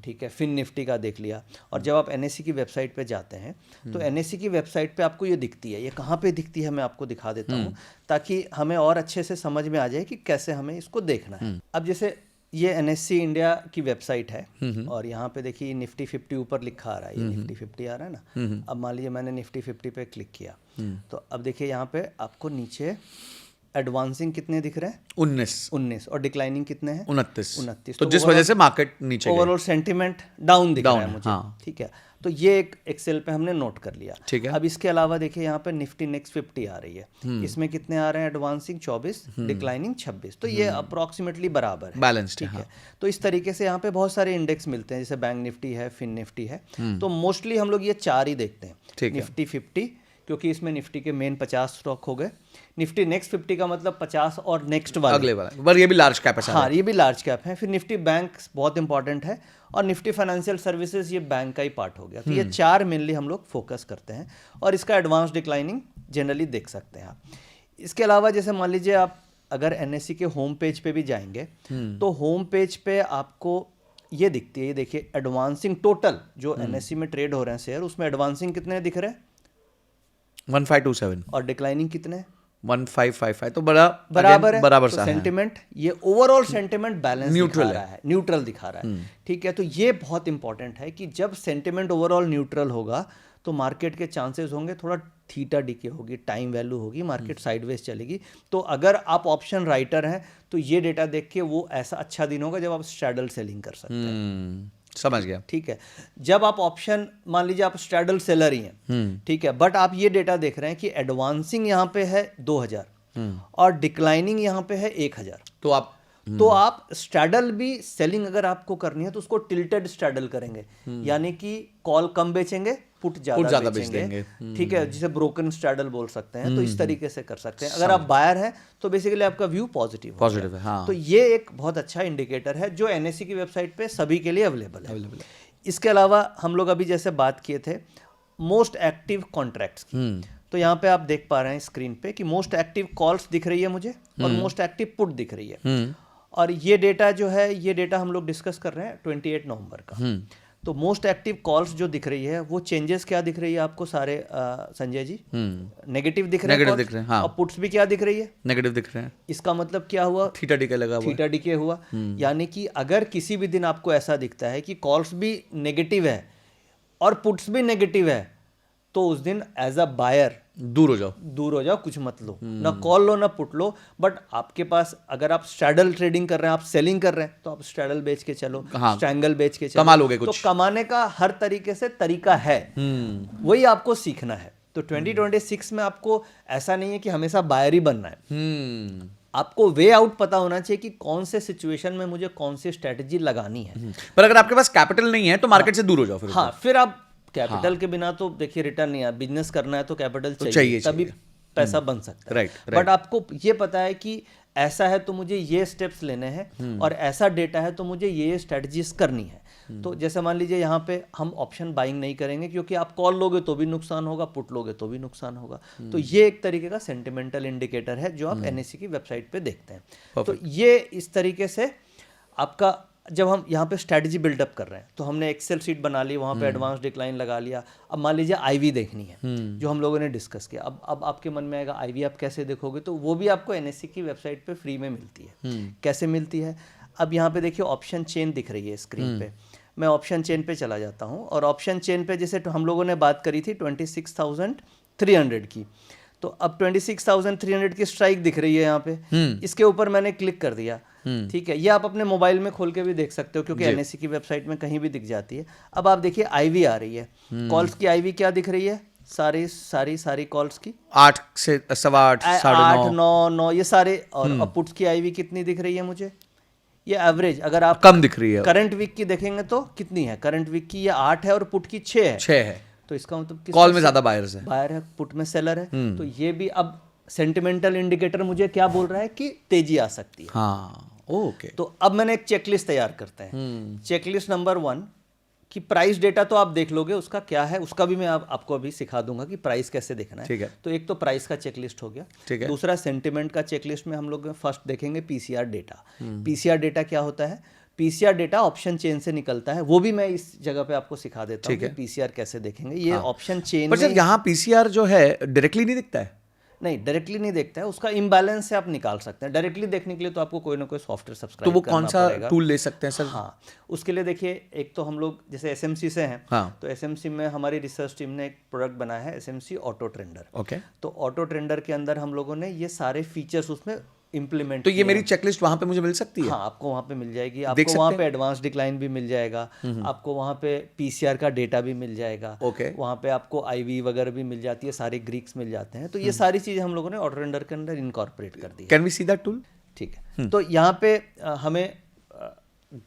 ठीक है, फिन निफ्टी का देख लिया। और जब आप एनएससी की वेबसाइट पे जाते हैं तो एनएससी की वेबसाइट पे आपको ये दिखती है। ये कहाँ पे दिखती है मैं आपको दिखा देता हूँ ताकि हमें और अच्छे से समझ में आ जाए कि कैसे हमें इसको देखना है। अब जैसे ये एनएससी इंडिया की वेबसाइट है और यहाँ पे देखिए निफ्टी 50 ऊपर लिखा आ रहा है, ये निफ्टी 50 आ रहा है ना। अब मान लीजिए मैंने निफ्टी 50 पे क्लिक किया तो अब देखिए यहाँ पे आपको नीचे एडवांसिंग कितने दिख रहे हैं? 19 और डिक्लाइनिंग कितने हैं? 29। तो जिस वजह से मार्केट नीचे ओवरऑल सेंटिमेंट डाउन दिख रहा है मुझे। हाँ। ठीक है, तो ये एक एक्सेल पे हमने नोट कर लिया। ठीक है। अब इसके अलावा देखिए यहाँ पे निफ्टी नेक्स्ट 50 आ रही है, इसमें कितने आ रहे हैं? Advancing 24, declining 26। तो ये अप्रोक्सिमेटली बराबर है, बैलेंस्ड ठीक है। तो इस तरीके से यहाँ पे बहुत सारे इंडेक्स मिलते हैं, जैसे बैंक निफ्टी है, फिन निफ्टी है। तो मोस्टली हम लोग ये 4 ही देखते हैं। निफ्टी 50 क्योंकि इसमें निफ्टी के मेन 50 स्टॉक हो गए। निफ्टी नेक्स्ट 50 का मतलब 50 और नेक्स्ट वाले, अगले वाला, पर ये भी लार्ज कैप है। हाँ, ये भी लार्ज कैप है। फिर निफ्टी बैंक बहुत इंपॉर्टेंट है और निफ्टी फाइनेंशियल सर्विसेज ये बैंक का ही पार्ट हो गया। तो ये 4 मेनली हम लोग फोकस करते हैं और इसका एडवांस डिक्लाइनिंग जनरली देख सकते हैं आप। इसके अलावा जैसे मान लीजिए आप अगर एनएससी के होम पेज पे भी जाएंगे तो होम पेज पे आपको ये दिखती है, ये देखिए एडवांसिंग टोटल जो एनएससी में ट्रेड हो रहे हैं शेयर, उसमें एडवांसिंग कितने दिख रहे हैं? 1527 और डिक्लाइनिंग कितने? 1555। तो बराबर है, बराबर सा है। सेंटिमेंट, ये ओवरऑल सेंटिमेंट बैलेंस न्यूट्रल दिखा रहा है, न्यूट्रल दिखा रहा है। ठीक है, तो ये बहुत इंपॉर्टेंट है कि जब सेंटिमेंट ओवरऑल न्यूट्रल होगा तो मार्केट के चांसेस होंगे थोड़ा थीटा डीके होगी, टाइम वैल्यू होगी, मार्केट साइडवेज चलेगी। तो अगर आप ऑप्शन राइटर हैं तो ये डेटा देख के वो ऐसा अच्छा दिन होगा जब आप स्ट्रैडल सेलिंग कर सकते हैं। समझ गया। ठीक है, जब आप ऑप्शन मान लीजिए आप स्ट्रैडल सेलर ही हैं, ठीक है, बट आप ये डेटा देख रहे हैं कि एडवांसिंग यहाँ पे है 2000 और डिक्लाइनिंग यहाँ पे है 1000, तो आप स्ट्रैडल भी सेलिंग अगर आपको करनी है तो उसको टिल्टेड स्ट्रैडल करेंगे, यानी कि कॉल कम बेचेंगे, पुट ज्यादा बेच देंगे। ठीक है, जिसे ब्रोकन स्ट्रैडल बोल सकते हैं। तो इस तरीके से कर सकते हैं। अगर आप बायर हैं तो बेसिकली आपका व्यू पॉजिटिव है। हाँ। तो ये एक बहुत अच्छा इंडिकेटर है जो एनएससी की वेबसाइट पे सभी के लिए अवेलेबल है। इसके अलावा हम लोग अभी जैसे बात किए थे मोस्ट एक्टिव कॉन्ट्रैक्ट्स की, तो यहाँ पे आप देख पा रहे हैं स्क्रीन पे कि मोस्ट एक्टिव कॉल्स दिख रही है मुझे और मोस्ट एक्टिव पुट दिख रही है। और ये डेटा जो है, ये डेटा हम लोग डिस्कस कर रहे हैं 28 नवंबर का। तो मोस्ट एक्टिव कॉल्स जो दिख रही है वो चेंजेस क्या दिख रही है आपको सारे संजय जी? नेगेटिव दिख रहे हैं, हाँ। और पुट्स भी क्या दिख रही है? नेगेटिव दिख रहे हैं। इसका मतलब क्या हुआ? थीटा डीके लगा हुआ, थीटा डीके हुआ। यानी कि अगर किसी भी दिन आपको ऐसा दिखता है कि कॉल्स भी नेगेटिव है और पुट्स भी नेगेटिव है तो उस दिन एज अ बायर दूर हो जाओ, कुछ मत लो, ना कॉल लो ना पुट लो। बट आपके पास अगर आप स्ट्रैडल ट्रेडिंग कर रहे हैं, आप सेलिंग कर रहे हैं, तो आप स्ट्रैडल बेच के चलो, स्ट्रैंगल बेच के चलो, कमा लोगे कुछ। तो कमाने का हर तरीके से तरीका है, वही आपको सीखना है। तो 2026 में आपको ऐसा नहीं है कि हमेशा बायर ही बनना है। आपको वे आउट पता होना चाहिए कि कौन से सिचुएशन में मुझे कौन सी स्ट्रेटजी लगानी है। पर अगर आपके पास कैपिटल नहीं है तो मार्केट से दूर हो जाओ फिर। हाँ, फिर आप कैपिटल के बिना तो देखिए रिटर्न नहीं है, बिजनेस करना है तो कैपिटल चाहिए, चाहिए तभी पैसा बन सकता है। राइट, बट आपको ये पता है कि ऐसा है तो मुझे ये स्टेप्स लेने हैं और ऐसा डेटा है तो मुझे ये स्ट्रेटजीज करनी है। तो जैसे मान लीजिए यहाँ पे हम ऑप्शन बाइंग नहीं करेंगे क्योंकि आप कॉल लोगे तो भी नुकसान होगा, पुट लोगे तो भी नुकसान होगा। तो ये एक तरीके का सेंटिमेंटल इंडिकेटर है जो आप एनएससी की वेबसाइट पे देखते हैं। तो ये इस तरीके से आपका जब हम यहाँ पे स्ट्रैटेजी बिल्डअप कर रहे हैं तो हमने एक्सेल शीट बना ली, वहाँ पे एडवांस डिक्लाइन लगा लिया। अब मान लीजिए आईवी देखनी है जो हम लोगों ने डिस्कस किया। अब आपके मन में आएगा आईवी आप कैसे देखोगे, तो वो भी आपको एनएससी की वेबसाइट पे फ्री में मिलती है। कैसे मिलती है, अब यहाँ पे देखिए ऑप्शन चेन दिख रही है स्क्रीन पे। मैं ऑप्शन चेन पे चला जाता हूँ और ऑप्शन चेन पे जैसे हम लोगों ने बात करी थी 26,300 की, तो अब 26,300 की स्ट्राइक दिख रही है यहाँ पे। इसके ऊपर मैंने क्लिक कर दिया, ठीक है। ये आप अपने मोबाइल में खोल के भी देख सकते हो क्योंकि एनएससी की वेबसाइट में कहीं भी दिख जाती है। अब आप देखिए आईवी आ रही है, कॉल्स की आईवी क्या दिख रही है, सारी कॉल्स की 8 से 8:15, 9:30, 9 ये सारे। और पुट्स की आईवी कितनी दिख रही है मुझे, ये एवरेज अगर आप कम दिख रही है। करंट वीक की देखेंगे तो कितनी है, करंट वीक की ये 8 है और पुट की 6 है। 6 है, तो इसका मतलब कॉल में ज्यादा बायर्स है, बायर है, पुट में सेलर है। तो ये भी अब सेंटिमेंटल इंडिकेटर मुझे क्या बोल रहा है कि तेजी आ सकती है। हाँ ओके। तो अब मैंने एक चेकलिस्ट तैयार करते हैं। चेकलिस्ट नंबर 1 कि प्राइस डेटा तो आप देख लोगे उसका क्या है, उसका भी मैं आपको अभी सिखा दूंगा कि प्राइस कैसे देखना है। ठीक है। तो एक तो प्राइस का चेकलिस्ट हो गया, ठीक है। दूसरा सेंटिमेंट का चेकलिस्ट में हम लोग फर्स्ट देखेंगे पीसीआर डेटा। पीसीआर डेटा क्या होता है, पीसीआर डेटा ऑप्शन चेन से निकलता है, वो भी मैं इस जगह पे आपको सिखा देता हूँ कि पीसीआर कैसे देखेंगे। ये ऑप्शन चेन पर सर यहाँ पीसीआर जो है डायरेक्टली नहीं दिखता है। नहीं, डायरेक्टली नहीं देखता है, उसका इम्बैलेंस से आप निकाल सकते हैं। डायरेक्टली देखने के लिए तो आपको कोई ना कोई सॉफ्टवेयर तो सब्सक्राइब वो करना कौन सा पड़ेगा। टूल ले सकते हैं सर? हाँ, उसके लिए देखिए एक तो हम लोग जैसे एसएमसी से हैं, हाँ। तो एसएमसी में हमारी रिसर्च टीम ने एक प्रोडक्ट बनाया है एसएमसी ऑटो ट्रेंडर। ओके। तो ऑटो ट्रेंडर के अंदर हम लोगों ने ये सारे फीचर्स उसमें इम्प्लीमेंट। तो ये मेरी चेकलिस्ट वहां पे मुझे मिल सकती है? हाँ, आपको वहाँ पे मिल जाएगी, आपको वहाँ पे एडवांस डिक्लाइन भी मिल जाएगा, आपको वहाँ पे पीसीआर का डेटा भी मिल जाएगा, ओके। वहाँ पे आपको आईवी वगैरह भी मिल जाती है, सारे ग्रीक्स मिल जाते हैं। तो ये सारी चीज़ें हम लोगों ने ऑटो ट्रेंडर के अंदर इनकॉर्पोरेट कर दी है। Can we see that tool? ठीक है। तो यहाँ पे हमें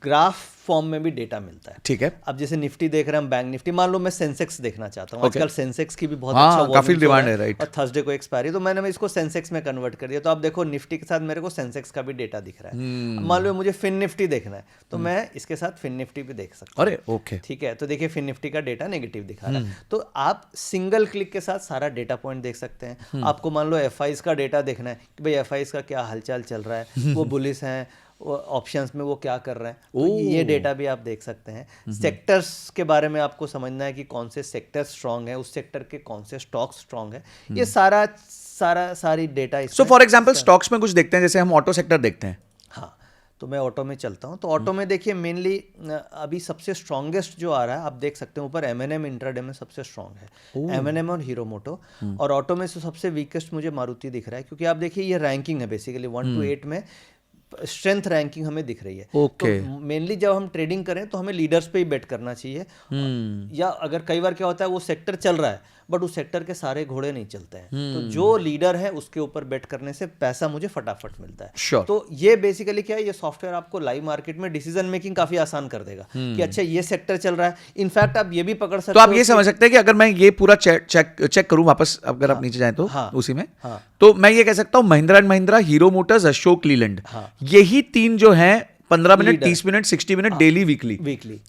ग्राफ फॉर्म में भी डेटा मिलता है। ठीक है। अब जैसे निफ्टी देख रहे हैं हम, बैंक निफ्टी, मान लो मैं सेंसेक्स देखना चाहता हूँ। आजकल सेंसेक्स की भी बहुत हाँ, अच्छा काफी volume डिमांड हो है, रहा राइट। और थर्सडे को एक्सपायरी, तो मैंने इसको सेंसेक्स में कन्वर्ट कर दिया। तो आप देखो निफ्टी के साथ मेरे को सेंसेक्स का भी डेटा दिख रहा है। अब मान लो मुझे फिन निफ्टी देखना है तो मैं इसके साथ फिन निफ्टी भी देख सकता हूँ। अरे ओके। ठीक है। तो देखिए फिन निफ्टी का डेटा नेगेटिव दिखा रहा है। तो आप सिंगल क्लिक के साथ सारा डेटा पॉइंट देख सकते हैं। आपको मान लो एफआईज का डेटा देखना है कि भाई एफआईज का क्या हालचाल चल रहा है, वो बुलिश हैं, ऑप्शंस में वो क्या कर रहे हैं, तो ये डेटा भी आप देख सकते हैं। सेक्टर्स के बारे में आपको समझना है कि कौन से सेक्टर स्ट्रांग है, उस सेक्टर के कौन से स्टॉक स्ट्रांग है, ये सारी data. So for example stocks में कुछ देखते हैं, जैसे हम ऑटो सेक्टर देखते हैं। हाँ, तो मैं ऑटो में चलता हूँ। तो ऑटो में देखिए मेनली अभी सबसे स्ट्रॉन्गेस्ट जो आ रहा है, आप देख सकते हैं ऊपर एमएनएम इंट्राडे में सबसे स्ट्रॉन्ग है, एमएनएम और हीरो मोटो। और ऑटो में से सबसे वीकेस्ट मुझे मारुति दिख रहा है, क्योंकि आप देखिए ये रैंकिंग है बेसिकली 1 to 8 में स्ट्रेंथ रैंकिंग हमें दिख रही है। Okay. तो मेनली जब हम ट्रेडिंग करें तो हमें लीडर्स पे ही बेट करना चाहिए। या अगर कई बार क्या होता है वो सेक्टर चल रहा है बट उस सेक्टर के सारे घोड़े नहीं चलते हैं, तो जो लीडर है उसके ऊपर बेट करने से पैसा मुझे फटाफट मिलता है। Sure. तो ये बेसिकली क्या है, ये सॉफ्टवेयर आपको लाइव मार्केट में डिसीजन मेकिंग काफी आसान कर देगा कि अच्छा ये सेक्टर चल रहा है। इनफैक्ट आप ये भी पकड़ सकते हो, तो आप ये समझ सकते हैं कि अगर मैं ये पूरा चेक करूं वापस, अगर आप नीचे जाएं तो उसी में, तो मैं ये कह सकता हूं Mahindra and Mahindra, hero Motors, Ashok Leyland, यही 3 जो हैं 15 minute, 30 minute, 60 minute daily weekly.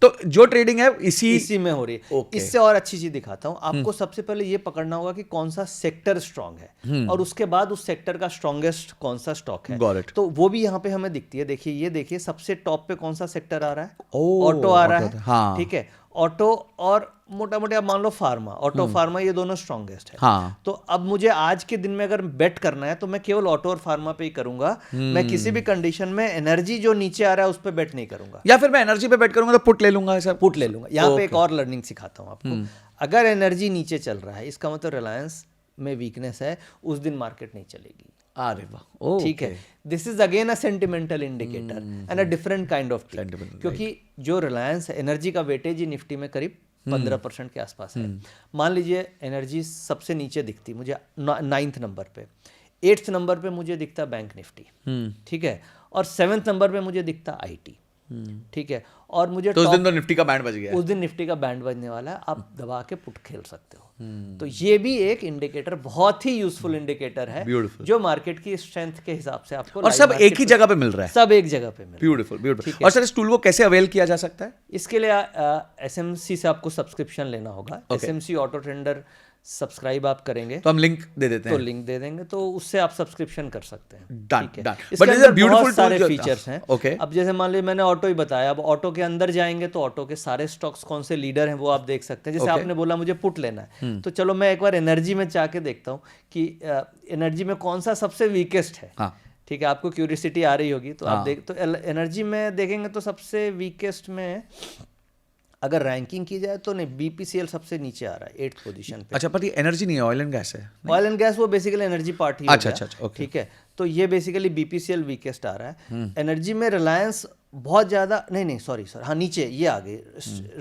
तो जो ट्रेडिंग है इसी में हो रही है। इससे और अच्छी चीज दिखाता हूं आपको। सबसे पहले ये पकड़ना होगा कि कौन सा सेक्टर स्ट्रांग है और उसके बाद उस सेक्टर का स्ट्रांगेस्ट कौन सा स्टॉक है। तो वो भी यहाँ पे हमें दिखती है। देखिए ये देखिए सबसे टॉप पे कौन सा सेक्टर आ रहा है, ऑटो आ रहा है। ठीक है, ऑटो और मोटा मोटा आप मान लो फार्मा, ऑटो फार्मा, ये दोनों स्ट्रॉन्गेस्ट है। तो अब मुझे आज के दिन में अगर बेट करना है तो मैं केवल ऑटो और फार्मा पे ही करूंगा। मैं किसी भी कंडीशन में एनर्जी जो नीचे आ रहा है उस पर बेट नहीं करूंगा। या फिर मैं एनर्जी पे बेट करूंगा तो पुट ले लूंगा सर, पुट ले लूंगा। यहाँ पे एक और लर्निंग सिखाता हूँ आपको। अगर एनर्जी नीचे चल रहा है इसका मतलब रिलायंस में वीकनेस है, उस दिन मार्केट नहीं चलेगी। अरे वाह, ठीक है। This is again a sentimental indicator and a different kind of trade, क्योंकि जो रिलायंस एनर्जी का वेटेज ही निफ्टी में करीब 15% के आसपास है। मान लीजिए एनर्जी सबसे नीचे दिखती मुझे 9th नंबर पे, 8th नंबर पे मुझे दिखता बैंक निफ्टी, ठीक है, और 7th नंबर पे मुझे दिखता आईटी। ठीक है, और मुझे तो उस top- दिन तो निफ्टी का बैंड बज गया है। उस दिन निफ्टी का बैंड बजने वाला है, आप दबा के पुट खेल सकते हो। तो ये भी एक इंडिकेटर, बहुत ही यूजफुल इंडिकेटर है, Beautiful. जो मार्केट की स्ट्रेंथ के हिसाब से आपको और live सब market एक ही पे- जगह पे मिल रहा है। सब एक जगह पे मिल रहा है। ब्यूटीफुल ठीक ब्यूटीफुल। है। और सर इस टूल को कैसे अवेल किया जा सकता है? इसके लिए एसएमसी से आपको सब्सक्रिप्शन लेना होगा। एसएमसी ऑटो ट्रेडर सब्सक्राइब आप करेंगे तो हम लिंक दे देते तो हैं। लिंक दे देंगे, तो उससे आप सब्सक्रिप्शन कर सकते हैं। Done, ठीक है। done. इसके But this is a अंदर beautiful बहुत सारे tool जो- फीचर्स हैं। Okay. अब जैसे मान लीजिए मैंने ऑटो ही बताया, अब ऑटो के अंदर जाएंगे तो ऑटो के सारे स्टॉक्स कौन से लीडर हैं वो आप देख सकते हैं। जैसे Okay. आपने बोला मुझे पुट लेना है, तो चलो मैं एक बार एनर्जी में जाके देखता हूँ कि एनर्जी में कौन सा सबसे वीकेस्ट है। हाँ। ठीक है, आपको क्यूरियोसिटी आ रही होगी तो आप देख, तो एनर्जी में देखेंगे तो सबसे वीकेस्ट में अगर रैंकिंग की जाए तो नहीं, बीपीसीएल सबसे नीचे आ रहा है 8th पोजीशन पे। अच्छा, पर ये एनर्जी नहीं है, ऑयल एंड गैस है। ऑयल एंड गैस वो बेसिकली एनर्जी पार्ट ही हो अच्छा, गया। अच्छा, अच्छा, okay. ठीक है, तो ये बेसिकली बीपीसीएल वीकेस्ट आ रहा है। एनर्जी में रिलायंस बहुत ज्यादा नहीं, सॉरी हाँ, नीचे ये आ गई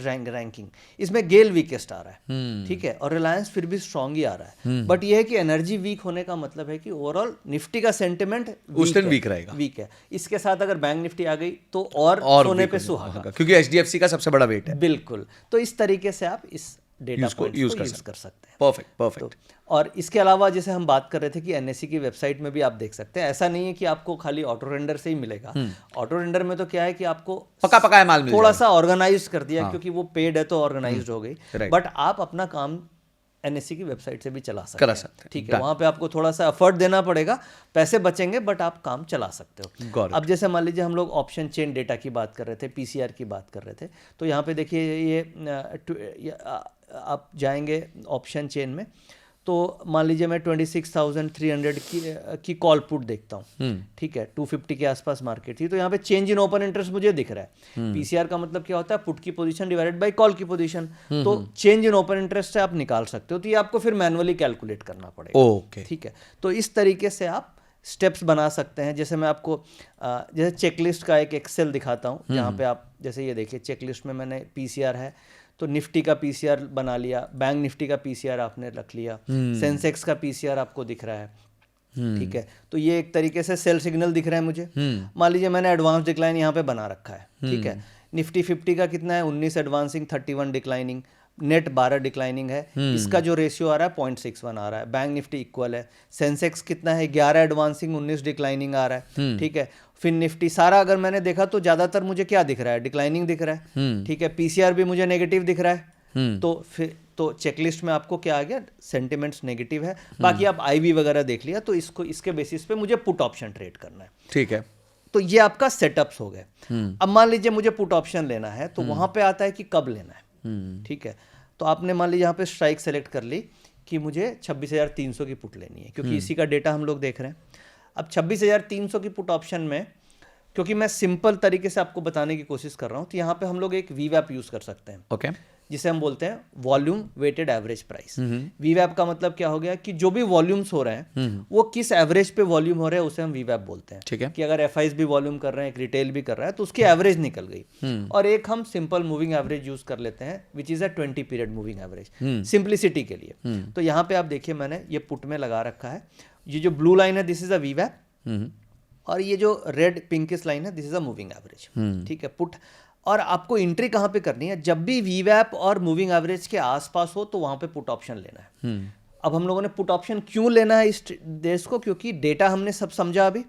रैंकिंग, इसमें गेल वीकेस्ट आ रहा है। ठीक है, और रिलायंस फिर भी स्ट्रांग ही आ रहा है। बट ये है कि एनर्जी वीक होने का मतलब है कि ओवरऑल निफ्टी का सेंटिमेंट उस दिन वीक रहेगा। वीक है। इसके साथ अगर बैंक निफ्टी आ गई तो और सोने पे सुहागा, क्योंकि एचडीएफसी का सबसे बड़ा वेट है। बिल्कुल। तो इस तरीके से आप इस डेटा पॉइंट्स को यूज कर सकते हैं। Perfect perfect. और इसके अलावा जैसे हम बात कर रहे थे कि एनएससी की वेबसाइट में भी आप देख सकते हैं, ऐसा नहीं है कि आपको खाली ऑटो रेंडर से ही मिलेगा। ऑटो रेंडर में तो क्या है कि आपको पका पकाया माल मिल थोड़ा सा ऑर्गेनाइज कर दिया, क्योंकि वो पेड है तो ऑर्गेनाइज हो गई। Right. बट आप अपना काम एनएससी की वेबसाइट से भी चला सकते करा हैं। सकते हैं। ठीक है, वहां पे आपको थोड़ा सा एफर्ट देना पड़ेगा, पैसे बचेंगे, बट आप काम चला सकते Got हो। it. अब जैसे मान लीजिए हम लोग ऑप्शन चेन डेटा की बात कर रहे थे, पीसीआर की बात कर रहे थे, तो यहाँ पे देखिए ये आप जाएंगे ऑप्शन चेन में, तो मान लीजिए मैं 26,300 की कॉल पुट देखता हूँ। ठीक है, 250 के आसपास मार्केट थी, तो यहाँ पे चेंज इन ओपन इंटरेस्ट मुझे दिख रहा है। पीसीआर का मतलब क्या होता है, पुट की पोजीशन डिवाइडेड बाय कॉल की पोजीशन। तो चेंज इन ओपन इंटरेस्ट से आप निकाल सकते हो, तो ये आपको फिर मैनुअली कैलकुलेट करना पड़ेगा। ओके, ठीक है, तो इस तरीके से आप स्टेप्स बना सकते हैं। जैसे मैं आपको जैसे चेकलिस्ट का एक एक्सेल दिखाता हूँ, जहाँ पे आप जैसे ये देखिए चेकलिस्ट में मैंने पीसीआर है, तो निफ्टी का पीसीआर बना लिया, बैंक निफ्टी का पीसीआर आपने रख लिया, सेंसेक्स का पीसीआर आपको दिख रहा है। ठीक है, तो ये एक तरीके से सेल सिग्नल दिख रहा है मुझे। मान लीजिए मैंने एडवांस डिक्लाइन यहाँ पे बना रखा है। ठीक है, निफ्टी 50 का कितना है, 19 एडवांसिंग, 31 डिक्लाइनिंग, नेट 12 डिक्लाइनिंग है। इसका जो रेशियो आ रहा है 0.61 आ रहा है। बैंक निफ्टी इक्वल है। सेंसेक्स कितना है, 11 एडवांसिंग, 19 डिक्लाइनिंग आ रहा है। ठीक है, फिर निफ्टी सारा अगर मैंने देखा तो ज्यादातर मुझे क्या दिख रहा है, डिक्लाइनिंग दिख रहा है। ठीक है, पीसीआर भी मुझे नेगेटिव दिख रहा है। तो फिर तो चेकलिस्ट में आपको क्या आ गया, सेंटिमेंट्स नेगेटिव है। बाकी आप आईवी वगैरह देख लिया, तो इसको इसके बेसिस पे मुझे पुट ऑप्शन ट्रेड करना है। ठीक है, तो ये आपका सेटअप्स हो गए। अब मान लीजिए मुझे पुट ऑप्शन लेना है, तो वहां पे आता है कि कब लेना है। ठीक है, तो आपने मान लीजिए यहाँ पे स्ट्राइक सेलेक्ट कर ली कि मुझे 26,300 की पुट लेनी है, क्योंकि इसी का डेटा हम लोग देख रहे हैं। अब 26,300 की पुट ऑप्शन में, क्योंकि मैं सिंपल तरीके से आपको बताने की कोशिश कर रहा हूँ, तो यहाँ पे हम लोग एक वीवैप यूज कर सकते हैं। ओके, जिसे हम बोलते हैं वॉल्यूम वेटेड एवरेज प्राइस। वीवैप का मतलब क्या हो गया कि जो भी वॉल्यूम्स हो रहे हैं वो किस एवरेज पे वॉल्यूम हो रहे हैं, उसे हम वीवैप बोलते हैं। ठीक है, कि अगर एफआईज भी वॉल्यूम कर रहे हैं, एक रिटेल भी कर रहा है, तो उसकी एवरेज निकल गई। और एक हम सिंपल मूविंग एवरेज यूज कर लेते हैं, which is a 20 period moving average, simplicity के लिए। तो यहाँ पे आप देखिए मैंने ये पुट में लगा रखा है, ये जो ब्लू लाइन है दिस इज अ वीवैप, और ये जो रेड पिंकिश लाइन है this is a moving average. ठीक है, पुट। और आपको एंट्री कहाँ पे करनी है, जब भी वीवैप और मूविंग एवरेज के आसपास हो तो वहां पे पुट ऑप्शन लेना है। अब हम लोगों ने पुट ऑप्शन क्यों लेना है इस देश को, क्योंकि डेटा हमने सब समझा अभी,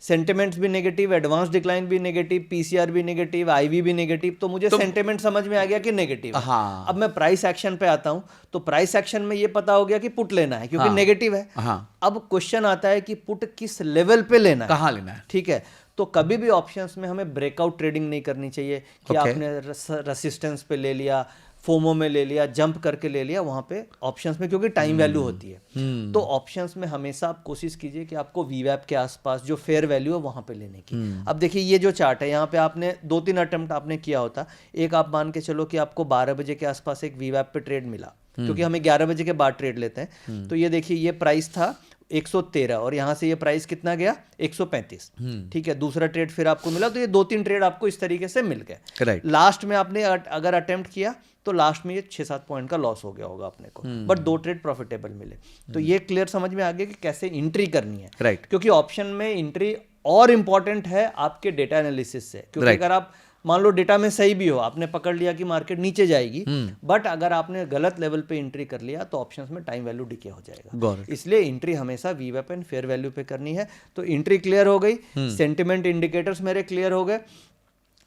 सेंटिमेंट्स भी नेगेटिव, एडवांस डिक्लाइन भी नेगेटिव, पीसीआर भी नेगेटिव, आईवी भी नेगेटिव, तो मुझे सेंटिमेंट समझ में आ गया कि नेगेटिव है। हाँ। अब मैं प्राइस एक्शन पे आता हूं, तो प्राइस एक्शन में ये पता हो गया कि पुट लेना है, क्योंकि नेगेटिव है। हाँ। अब क्वेश्चन आता है कि पुट किस लेवल पे लेना है, कहाँ लेना है। ठीक है, तो कभी भी ऑप्शंस में हमें ब्रेकआउट ट्रेडिंग नहीं करनी चाहिए कि आपने रेसिस्टेंस पे ले लिया, फोमो में ले लिया, जंप करके ले लिया वहां पे ऑप्शंस में, क्योंकि टाइम वैल्यू होती है। तो ऑप्शंस में हमेशा आप कोशिश कीजिए कि आपको वीवैप के आसपास जो फेयर वैल्यू है वहां पे लेने की। अब देखिए ये जो चार्ट है, यहाँ पे आपने 2-3 अटेम्प्ट आपने किया होता, एक आप मान के चलो कि आपको 12 बजे के आसपास एक वीवैप पे ट्रेड मिला, क्योंकि हमें 11 बजे के बाद ट्रेड लेते हैं। तो ये देखिए ये प्राइस था 113 और यहाँ से ये प्राइस कितना गया 135। ठीक है, दूसरा ट्रेड फिर आपको मिला, तो ये 2-3 ट्रेड आपको इस तरीके से मिल गए। राइट, लास्ट में आपने अगर अटेम्प्ट किया तो लास्ट में ये 6-7 पॉइंट का लॉस हो गया होगा अपने को, बट 2 ट्रेड प्रॉफिटेबल मिले। तो ये क्लियर समझ में आ गया कि कैसे एंट्री करनी है। राइट, क्योंकि ऑप्शन में एंट्री और इंपॉर्टेंट है आपके डेटा एनालिसिस से, क्योंकि अगर आप मान लो डेटा में सही भी हो, आपने पकड़ लिया कि मार्केट नीचे जाएगी, बट अगर आपने गलत लेवल पे एंट्री कर लिया तो ऑप्शंस में टाइम वैल्यू डिके हो जाएगा। इसलिए एंट्री हमेशा वीवैप एंड फेयर वैल्यू पे करनी है। तो एंट्री क्लियर हो गई, सेंटिमेंट इंडिकेटर्स मेरे क्लियर हो गए।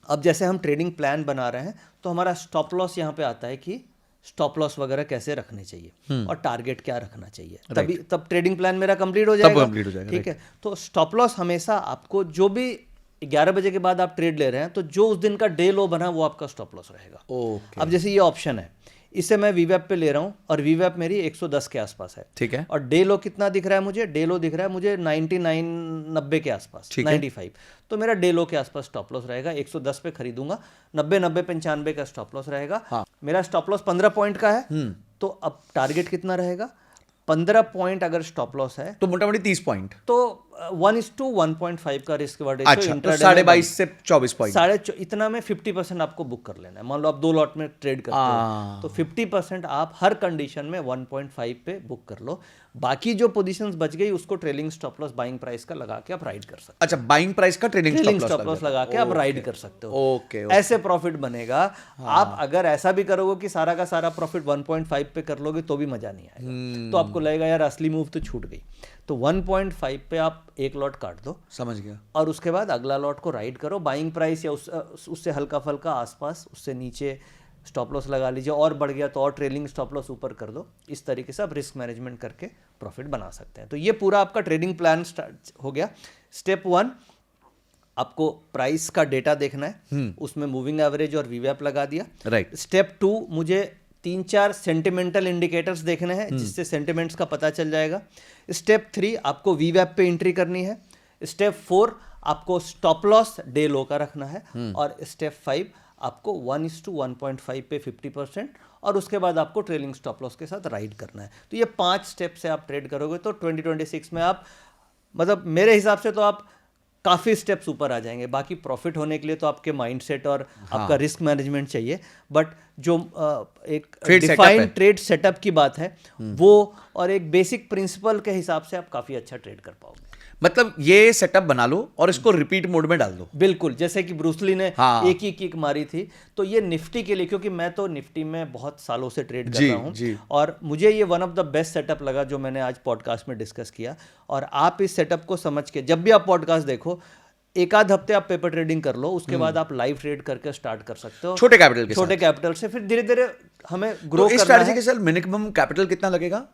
अब जैसे हम ट्रेडिंग प्लान बना रहे हैं तो हमारा स्टॉप लॉस यहाँ पे आता है कि स्टॉप लॉस वगैरह कैसे रखने चाहिए और टारगेट क्या रखना चाहिए, तभी तब ट्रेडिंग प्लान मेरा कंप्लीट हो जाएगा। ठीक है, तो स्टॉप लॉस हमेशा आपको जो भी 11 बजे के बाद आप ट्रेड ले रहे हैं तो जो उस दिन का डे लो बना वो आपका स्टॉप लॉस रहेगा। अब जैसे ये ऑप्शन है, इसे मैं वीवैप पे ले रहा हूँ और वीवैप मेरी 110 के आसपास है। ठीक है, और डे लो कितना दिख रहा है मुझे? डे लो दिख रहा है मुझे 99-90 के आसपास, 95। तो मेरा डे लो के आसपास स्टॉप लॉस रहेगा, 110 पे खरीदूंगा, 90-95 का स्टॉप लॉस रहेगा। हाँ। मेरा स्टॉप लॉस 15 पॉइंट का है, तो अब टारगेट कितना रहेगा? 15 पॉइंट अगर स्टॉप लॉस है तो मोटा मोटी 30 पॉइंट, तो 1:1.5 का रिस्क वर्ड अच्छा, तो 22.5 से 24 पॉइंट, इतना में 50% आपको बुक कर लेना है। मान लो आप 2 लॉट में ट्रेड करते हो तो 50% आप हर कंडीशन में 1.5 पे बुक कर लो। बाकी जो पोजीशंस बच गई उसको trailing stop loss buying price का लगा के आप राइड कर सकते हो। अच्छा, बाइंग प्राइस का ट्रेलिंग स्टॉप लॉस लगा के आप राइड कर सकते हो। ओके, ऐसे प्रॉफिट बनेगा। आप अगर ऐसा भी करोगे कि सारा का सारा प्रॉफिट 1.5 पे कर लोगे तो भी मजा नहीं आएगा, तो आपको लगेगा यार असली मूव तो छूट गई। तो 1.5 पे आप एक लॉट काट दो, समझ गया, और उसके बाद अगला लॉट को राइड करो। बाइंग प्राइस या उससे हल्का फल्का आसपास, उससे नीचे स्टॉप लॉस लगा लीजिए, और बढ़ गया तो और ट्रेलिंग स्टॉप लॉस ऊपर कर दो। इस तरीके से आप रिस्क मैनेजमेंट करके प्रॉफिट बना सकते हैं। तो ये पूरा आपका ट्रेडिंग प्लान स्टार्ट हो गया। स्टेप 1, आपको प्राइस का डेटा देखना है, उसमें मूविंग एवरेज और वीवैप लगा दिया। राइट। स्टेप 2, मुझे 3-4 सेंटिमेंटल इंडिकेटर्स देखने हैं जिससे सेंटिमेंट्स का पता चल जाएगा। स्टेप 3, आपको वीवैप पे एंट्री करनी है। स्टेप 4, आपको स्टॉप लॉस डे लो का रखना है। और स्टेप 5, आपको 1:1.5 पे 50%, और उसके बाद आपको ट्रेलिंग स्टॉप लॉस के साथ राइड करना है। तो ये 5 स्टेप से आप ट्रेड करोगे तो 2026 में आप, मतलब मेरे हिसाब से तो आप काफ़ी स्टेप्स ऊपर आ जाएंगे। बाकी प्रॉफिट होने के लिए तो आपके माइंडसेट और आपका रिस्क मैनेजमेंट चाहिए, बट जो एक डिफाइंड ट्रेड सेटअप की बात है वो, और एक बेसिक प्रिंसिपल के हिसाब से आप काफ़ी अच्छा ट्रेड कर पाओगे। मतलब ये सेटअप बना लो और इसको रिपीट मोड में डाल दो। बिल्कुल, जैसे कि ब्रूसली ने एक ही किक मारी थी, तो ये निफ्टी के लिए, क्योंकि मैं तो निफ्टी में बहुत सालों से ट्रेड कर रहा हूँ और मुझे ये one of the best setup लगा जो मैंने आज पॉडकास्ट में डिस्कस किया। और आप इस सेटअप को समझ के जब भी आप पॉडकास्ट देखो, एक आध हफ्ते आप पेपर ट्रेडिंग कर लो, उसके बाद आप लाइव ट्रेड करके स्टार्ट कर सकते हो छोटे कैपिटल से। फिर धीरे धीरे हमें ग्रो करना है। इस स्ट्रैटेजी के साथ मिनिमम कैपिटल कितना लगेगा?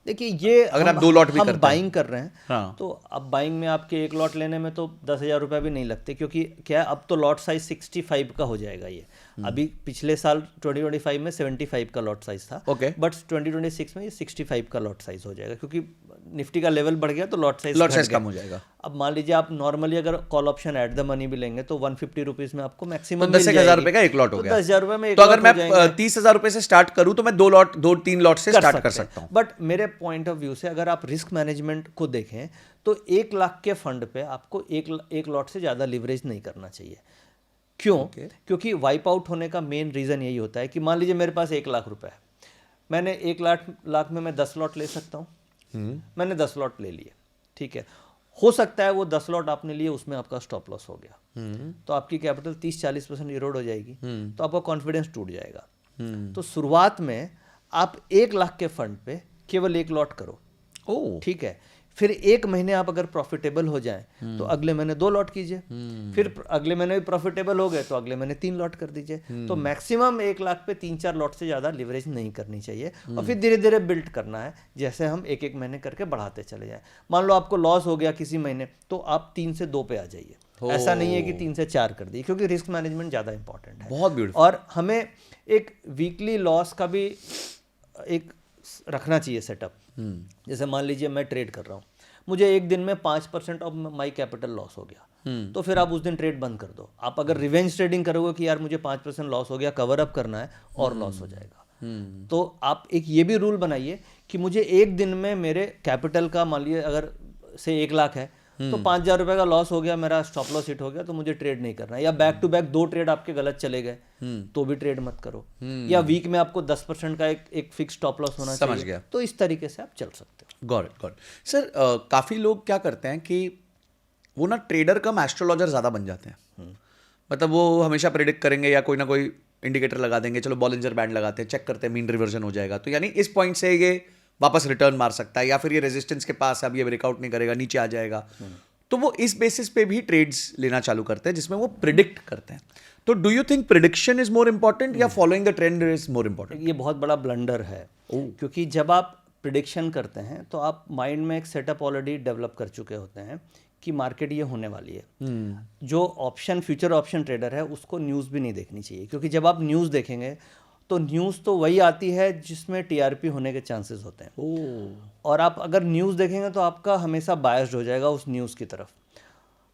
देखिए, ये अगर आप 2 लॉट भी हम बाइंग कर रहे हैं, हाँ। तो अब बाइंग में आपके एक लॉट लेने में तो 10,000 रुपये भी नहीं लगते, क्योंकि क्या है, अब तो लॉट साइज 65 का हो जाएगा। ये अभी पिछले साल 2025 में 75 का लॉट साइज था, बट 2026 में ये 65 का लॉट साइज हो जाएगा, क्योंकि निफ्टी का लेवल बढ़ गया तो लॉट साइज कम हो जाएगा। अब मान लीजिए आप नॉर्मली अगर call option at the money भी लेंगे तो 150 रुपीज में आपको मैक्सिमम 10,000 रुपए का एक लॉट हो गया। 10,000 रुपए में एक तो अगर मैं 30,000 रुपए से स्टार्ट करूं तो मैं 2-3 लॉट से स्टार्ट कर सकता हूं। बट मेरे पॉइंट ऑफ व्यू से अगर आप रिस्क मैनेजमेंट को देखें तो 1 लाख के फंड पे आपको एक लॉट से ज़्यादा लिवरेज नहीं करना चाहिए। क्यों? क्योंकि वाइप आउट होने का मेन रीज़न यही होता है कि मान लीजिए मेरे पास 1 लाख रुपए है, मैंने 1 लाख में मैं 10 लॉट ले सकता हूँ। मैंने 10 लॉट ले लिए, ठीक है। हो सकता है वो 10 लॉट आपने लिए, उसमें आपका स्टॉप लॉस हो गया, तो आपकी कैपिटल 30-40% इरोड हो जाएगी, तो आपका कॉन्फिडेंस टूट जाएगा। तो शुरुआत में आप 1 लाख के फंड पे केवल 1 लॉट करो, ठीक है। फिर 1 महीने आप अगर प्रॉफिटेबल हो जाएं तो अगले महीने 2 लॉट कीजिए, फिर अगले महीने भी प्रॉफिटेबल हो गए तो अगले महीने 3 लॉट कर दीजिए। तो मैक्सिमम 1 लाख पे 3-4 लॉट से ज़्यादा लिवरेज नहीं करनी चाहिए, और फिर धीरे धीरे बिल्ड करना है, जैसे हम 1-1 महीने करके बढ़ाते चले जाएं। मान लो आपको लॉस हो गया किसी महीने, तो आप 3 से 2 पे आ जाइए। ऐसा नहीं है कि 3 से 4 कर दिए, क्योंकि रिस्क मैनेजमेंट ज़्यादा इंपॉर्टेंट है। बहुत ब्यूटीफुल। और हमें एक वीकली लॉस का भी एक रखना चाहिए सेटअप। जैसे मान लीजिए मैं ट्रेड कर रहा हूँ, मुझे एक दिन में 5% ऑफ माई कैपिटल लॉस हो गया, तो फिर आप उस दिन ट्रेड बंद कर दो। आप अगर रिवेंज ट्रेडिंग करोगे कि यार मुझे 5% लॉस हो गया, कवर अप करना है, और लॉस हो जाएगा, तो आप एक ये भी रूल बनाइए कि मुझे एक दिन में मेरे कैपिटल का, मान लीजिए अगर से 1 लाख है तो 5,000 रुपये का लॉस हो गया, मेरा स्टॉप लॉस हिट हो गया, तो मुझे ट्रेड नहीं करना है। या बैक टू बैक 2 ट्रेड आपके गलत चले गए तो भी ट्रेड मत करो। या वीक में आपको 10% का एक फिक्स स्टॉप लॉस होना चाहिए। गया। तो इस तरीके से आप चल सकते हो। Got it. सर, काफ़ी लोग क्या करते हैं कि वो ना ट्रेडर कम एस्ट्रोलॉजर ज़्यादा बन जाते हैं। मतलब वो हमेशा प्रिडिक्ट करेंगे या कोई ना कोई इंडिकेटर लगा देंगे, चलो बॉलिंजर बैंड लगाते हैं, चेक करते हैं, मीन रिवर्जन हो जाएगा, तो यानी इस पॉइंट से ये वापस रिटर्न मार सकता है, या फिर ये रेजिस्टेंस के पास अब ये ब्रेकआउट नहीं करेगा, नीचे आ जाएगा। तो वो इस बेसिस पे भी ट्रेड्स लेना चालू करते हैं जिसमें वो प्रिडिक्ट करते हैं। तो do you think prediction is more important या following the trend is more important? ये बहुत बड़ा ब्लंडर है, क्योंकि जब आप प्रिडिक्शन करते हैं तो आप माइंड में एक सेटअप ऑलरेडी डेवलप कर चुके होते हैं कि मार्केट ये होने वाली है। जो ऑप्शन फ्यूचर ऑप्शन ट्रेडर है उसको न्यूज़ भी नहीं देखनी चाहिए, क्योंकि जब आप न्यूज़ देखेंगे तो न्यूज़ तो वही आती है जिसमें टीआरपी होने के चांसेस होते हैं। और आप अगर न्यूज़ देखेंगे तो आपका हमेशा बायस्ड हो जाएगा उस न्यूज़ की तरफ।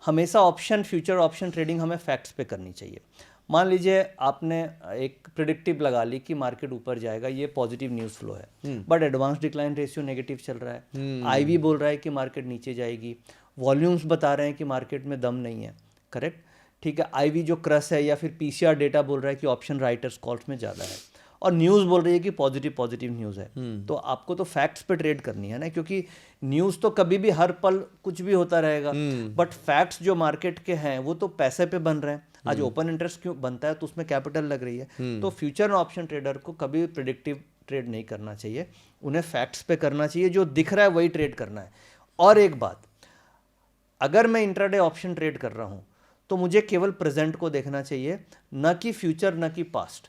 हमेशा ऑप्शन फ्यूचर ऑप्शन ट्रेडिंग हमें फैक्ट्स पे करनी चाहिए। मान लीजिए आपने एक प्रिडिक्टिव लगा ली कि मार्केट ऊपर जाएगा, ये पॉजिटिव न्यूज़ फ्लो है, but advance decline ratio negative चल रहा है। आईवी बोल रहा है कि मार्केट नीचे जाएगी, वॉल्यूम्स बता रहे हैं कि मार्केट में दम नहीं है, करेक्ट, ठीक है। आईवी जो क्रस है या फिर पीसीआर डेटा बोल रहा है कि ऑप्शन राइटर्स कॉल्स में ज़्यादा है, और न्यूज़ बोल रही है कि पॉजिटिव न्यूज़ है। तो आपको तो फैक्ट्स पे ट्रेड करनी है ना, क्योंकि न्यूज़ तो कभी भी हर पल कुछ भी होता रहेगा, बट फैक्ट्स जो मार्केट के हैं वो तो पैसे पे बन रहे हैं। आज ओपन इंटरेस्ट क्यों बनता है, तो उसमें कैपिटल लग रही है। तो फ्यूचर ऑप्शन ट्रेडर को कभी प्रिडिक्टिव ट्रेड नहीं करना चाहिए, उन्हें फैक्ट्स पे करना चाहिए, जो दिख रहा है वही ट्रेड करना है। और एक बात, अगर मैं इंट्राडे ऑप्शन ट्रेड कर रहा हूँ तो मुझे केवल प्रेजेंट को देखना चाहिए, न कि फ्यूचर, न कि पास्ट।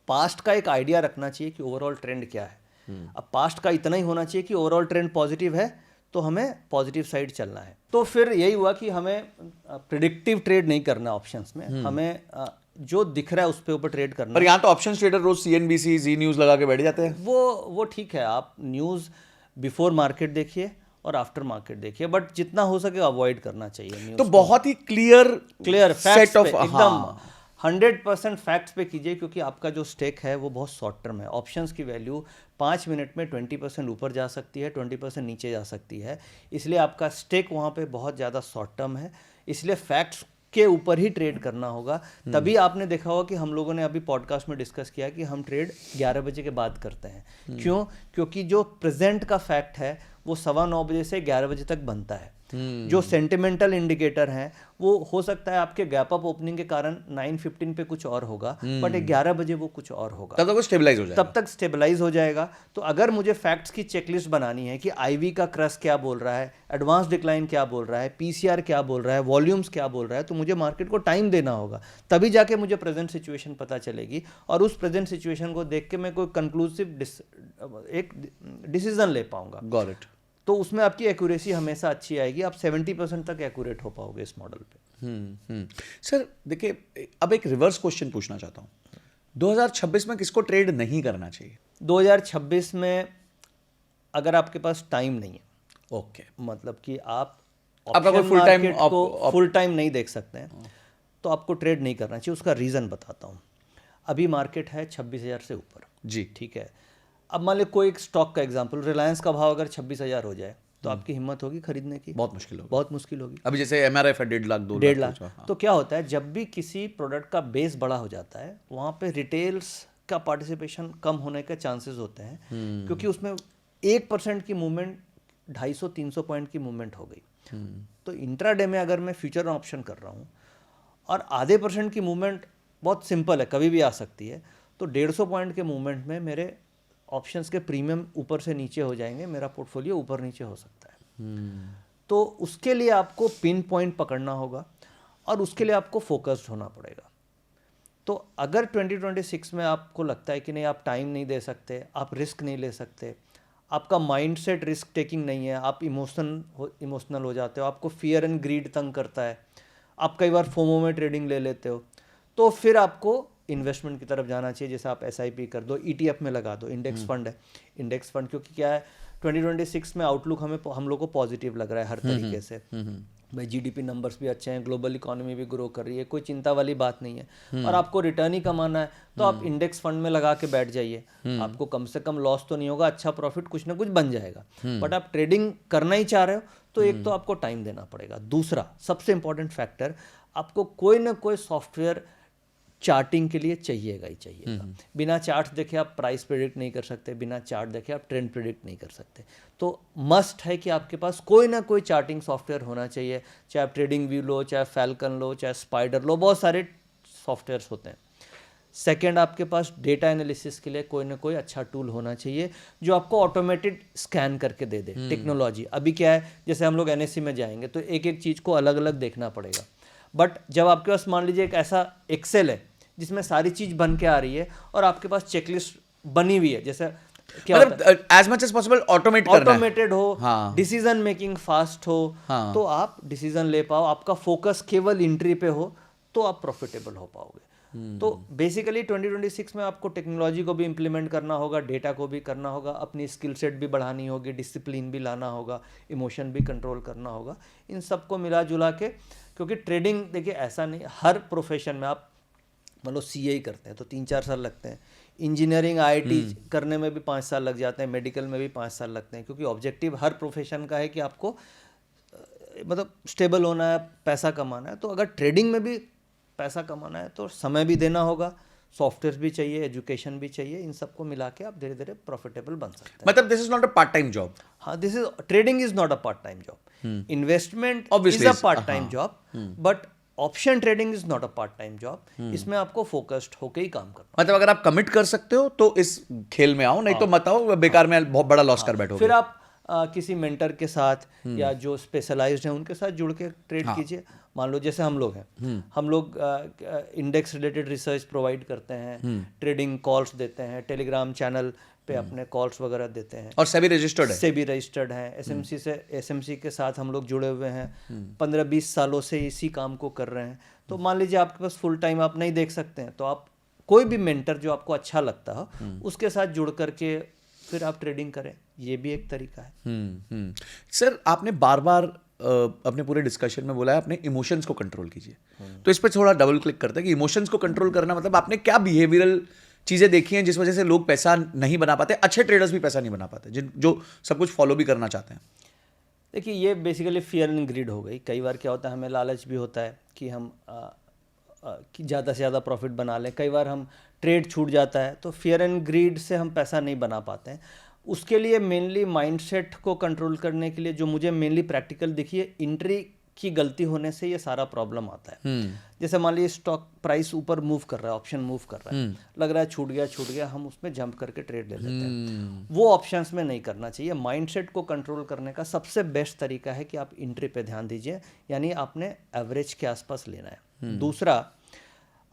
पास्ट का एक आइडिया रखना चाहिए कि ओवरऑल ट्रेंड क्या है। अब पास्ट का इतना ही होना चाहिए कि ओवरऑल ट्रेंड पॉजिटिव है तो हमें पॉजिटिव साइड चलना है। तो फिर यही हुआ कि हमें प्रिडिक्टिव ट्रेड नहीं करना ऑप्शंस में, हमें जो दिख रहा है उस पे ऊपर ट्रेड करना। पर यहाँ तो ऑप्शन ट्रेडर रोज सीएनबीसी जी न्यूज लगा के बैठ जाते हैं। वो ठीक है, आप न्यूज़ बिफोर मार्केट देखिए और आफ्टर मार्केट देखिए, बट जितना हो सके अवॉइड करना चाहिए न्यूज़। तो बहुत ही क्लियर सेट ऑफ एकदम 100% फैक्ट्स पे कीजिए, क्योंकि आपका जो स्टेक है वो बहुत शॉर्ट टर्म है। ऑप्शंस की वैल्यू 5 मिनट में 20% ऊपर जा सकती है, 20% नीचे जा सकती है, इसलिए आपका स्टेक वहाँ पे बहुत ज़्यादा शॉर्ट टर्म है, इसलिए फैक्ट्स के ऊपर ही ट्रेड करना होगा। तभी आपने देखा होगा कि हम लोगों ने अभी पॉडकास्ट में डिस्कस किया कि हम ट्रेड 11 बजे के बाद करते हैं। क्यों? क्योंकि जो प्रेजेंट का फैक्ट है वो 9:15 बजे से 11 बजे तक बनता है। जो सेंटिमेंटल इंडिकेटर हैं वो हो सकता है आपके गैप अप ओपनिंग के कारण 9:15 पे कुछ और होगा, बट 11 बजे वो कुछ और होगा, तब तक वो स्टेबलाइज हो जाएगा। तब तक स्टेबलाइज हो जाएगा। तो अगर मुझे फैक्ट्स की चेकलिस्ट बनानी है कि आईवी का क्रस क्या बोल रहा है, एडवांस डिक्लाइन क्या बोल रहा है, पीसीआर क्या बोल रहा है, वॉल्यूम्स क्या बोल रहा है, तो मुझे मार्केट को टाइम देना होगा, तभी जाके मुझे प्रेजेंट सिचुएशन पता चलेगी, और उस प्रेजेंट सिचुएशन को देख के मैं कोई कंक्लूसिव एक डिसीजन ले पाऊंगा। Got it. तो उसमें आपकी एक्यूरेसी हमेशा अच्छी आएगी, आप 70% तक एक्यूरेट हो पाओगे इस मॉडल पे। सर देखिए, अब एक रिवर्स क्वेश्चन पूछना चाहता हूँ, 2026 में किसको ट्रेड नहीं करना चाहिए? 2026 में अगर आपके पास टाइम नहीं है, ओके, मतलब कि आप आपका कोई ऑप्शन मार्केट को फुल टाइम नहीं देख सकते हैं, तो आपको ट्रेड नहीं करना चाहिए। उसका रीज़न बताता हूँ। अभी मार्केट है 26,000 से ऊपर जी, ठीक है। अब मान लो कोई एक स्टॉक का एग्जांपल, रिलायंस का भाव अगर 26,000 हो जाए तो आपकी हिम्मत होगी खरीदने की? बहुत मुश्किल होगी। बहुत मुश्किल होगी। अभी जैसे एमआरएफ है 1.5 लाख 2 1.5 लाख। तो क्या होता है, जब भी किसी प्रोडक्ट का बेस बड़ा हो जाता है वहाँ पे रिटेल्स का पार्टिसिपेशन कम होने के चांसेस होते हैं, क्योंकि उसमें 1% की मूवमेंट 250-300 पॉइंट की मूवमेंट हो गई। तो इंट्राडे में अगर मैं फ्यूचर ऑप्शन कर रहा हूँ और आधे % की मूवमेंट बहुत सिंपल है, कभी भी आ सकती है, तो 150 पॉइंट के मूवमेंट में मेरे ऑप्शंस के प्रीमियम ऊपर से नीचे हो जाएंगे, मेरा पोर्टफोलियो ऊपर नीचे हो सकता है। तो उसके लिए आपको पिन पॉइंट पकड़ना होगा और उसके लिए आपको फोकस्ड होना पड़ेगा। तो अगर 2026 में आपको लगता है कि नहीं, आप टाइम नहीं दे सकते, आप रिस्क नहीं ले सकते, आपका माइंडसेट रिस्क टेकिंग नहीं है, आप इमोशनल हो जाते हो, आपको फियर एंड ग्रीड तंग करता है, आप कई बार फोमो में ट्रेडिंग ले लेते हो, तो फिर आपको इन्वेस्टमेंट की तरफ जाना चाहिए। जैसे आप एसआईपी कर दो, ईटीएफ में लगा दो, इंडेक्स फंड है, इंडेक्स फंड, क्योंकि क्या है 2026 में आउटलुक हम लोग को पॉजिटिव लग रहा है हर तरीके से। भाई जीडीपी नंबर्स भी अच्छे हैं, ग्लोबल इकोनॉमी भी ग्रो कर रही है, कोई चिंता वाली बात नहीं है, और आपको रिटर्न ही कमाना है तो आप इंडेक्स फंड में लगा के बैठ जाइए, आपको कम से कम लॉस तो नहीं होगा, अच्छा प्रॉफिट कुछ ना कुछ बन जाएगा। बट आप ट्रेडिंग करना ही चाह रहे हो तो एक तो आपको टाइम देना पड़ेगा। दूसरा सबसे इंपॉर्टेंट फैक्टर, आपको कोई ना कोई सॉफ्टवेयर चार्टिंग के लिए चाहिएगा ही चाहिएगा। बिना चार्ट देखे आप प्राइस प्रेडिक्ट नहीं कर सकते, बिना चार्ट देखे आप ट्रेंड प्रेडिक्ट नहीं कर सकते। तो मस्ट है कि आपके पास कोई ना कोई चार्टिंग सॉफ्टवेयर होना चाहिए, चाहे आप ट्रेडिंग व्यू लो, चाहे फैल्कन लो, चाहे स्पाइडर लो, बहुत सारे सॉफ्टवेयर्स होते हैं। सेकेंड, आपके पास डेटा एनालिसिस के लिए कोई ना कोई अच्छा टूल होना चाहिए जो आपको ऑटोमेटेड स्कैन करके दे दे। टेक्नोलॉजी अभी क्या है, जैसे हम लोग एनएससी में जाएंगे तो एक एक चीज़ को अलग अलग देखना पड़ेगा, बट जब आपके पास मान लीजिए एक ऐसा एक्सेल है जिसमें सारी चीज़ बन के आ रही है और आपके पास चेकलिस्ट बनी हुई है, जैसे क्या मतलब as much as possible automate करना है। ऑटोमेटेड हो, हाँ। डिसीजन मेकिंग फास्ट हो, हाँ। तो आप डिसीजन ले पाओ, आपका फोकस केवल एंट्री पे हो, तो आप प्रॉफिटेबल हो पाओगे। तो बेसिकली 2026 में आपको टेक्नोलॉजी को भी इम्प्लीमेंट करना होगा, डेटा को भी करना होगा, अपनी स्किल सेट भी बढ़ानी होगी, डिसिप्लिन भी लाना होगा, इमोशन भी कंट्रोल करना होगा। इन सबको मिला जुला के, क्योंकि ट्रेडिंग देखिए ऐसा नहीं, हर प्रोफेशन में आप मतलब सीए ही करते हैं तो 3-4 साल लगते हैं, इंजीनियरिंग आईटी करने में भी 5 साल लग जाते हैं, मेडिकल में भी 5 साल लगते हैं, क्योंकि ऑब्जेक्टिव हर प्रोफेशन का है कि आपको मतलब स्टेबल होना है, पैसा कमाना है। तो अगर ट्रेडिंग में भी पैसा कमाना है तो समय भी देना होगा, सॉफ्टवेयर भी चाहिए, एजुकेशन भी चाहिए, इन सबको मिला के आप धीरे धीरे प्रॉफिटेबल बन सकते हैं। मतलब this is not a part time job. हाँ, this is trading is not a part time job, investment Obviously is a is, part time job, but option trading is not a part time job. इसमें आपको फोकस्ड होकर ही काम करना। मतलब अगर आप कमिट कर सकते हो तो इस खेल में आओ, नहीं तो मत आओ, बेकार में बहुत बड़ा लॉस कर बैठोगे। फिर आप किसी मेंटर के साथ या जो स्पेशलाइज्ड हैं उनके साथ जुड़ के ट्रेड कीजिए। मान लो जैसे हम लोग हैं, हम लोग इंडेक्स रिलेटेड रिसर्च प्रोवाइड करते हैं, ट्रेडिंग कॉल्स देते हैं, टेलीग्राम चैनल पे अपने कॉल्स वगैरह देते हैं, और सेबी रजिस्टर्ड है। सेबी रजिस्टर्ड हैं, एसएमसी के साथ हम लोग जुड़े हुए हैं, 15-20 सालों से इसी काम को कर रहे हैं। तो मान लीजिए आपके पास फुल टाइम आप नहीं देख सकते हैं, तो आप कोई भी मेंटर जो आपको अच्छा लगता हो उसके साथ जुड़ करके फिर आप ट्रेडिंग करें, ये भी एक तरीका है। सर, आपने बार बार अपने पूरे डिस्कशन में बोला है अपने इमोशंस को कंट्रोल कीजिए, तो इस पर थोड़ा डबल क्लिक करते हैं कि इमोशंस को कंट्रोल करना मतलब आपने क्या बिहेवियरल चीज़ें देखी हैं जिस वजह से लोग पैसा नहीं बना पाते, अच्छे ट्रेडर्स भी पैसा नहीं बना पाते, जो सब कुछ फॉलो भी करना चाहते हैं। देखिए, ये बेसिकली फियर एंड ग्रीड हो गई। कई बार क्या होता है, हमें लालच भी होता है कि हम कि ज़्यादा से ज़्यादा प्रॉफिट बना लें। कई बार हम ट्रेड छूट जाता है, तो फियर एंड ग्रीड से हम पैसा नहीं बना पाते हैं। उसके लिए मेनली माइंडसेट को कंट्रोल करने के लिए जो मुझे मेनली प्रैक्टिकल दिखी है, एंट्री की गलती होने से ये सारा प्रॉब्लम आता है। जैसे मान लीजिए स्टॉक प्राइस ऊपर मूव कर रहा है, ऑप्शन मूव कर रहा है, लग रहा है छूट गया, हम उसमें जंप करके ट्रेड ले लेते हैं। वो ऑप्शंस में नहीं करना चाहिए। माइंडसेट को कंट्रोल करने का सबसे बेस्ट तरीका है कि आप एंट्री पे ध्यान दीजिए, यानी आपने एवरेज के आसपास लेना है। दूसरा,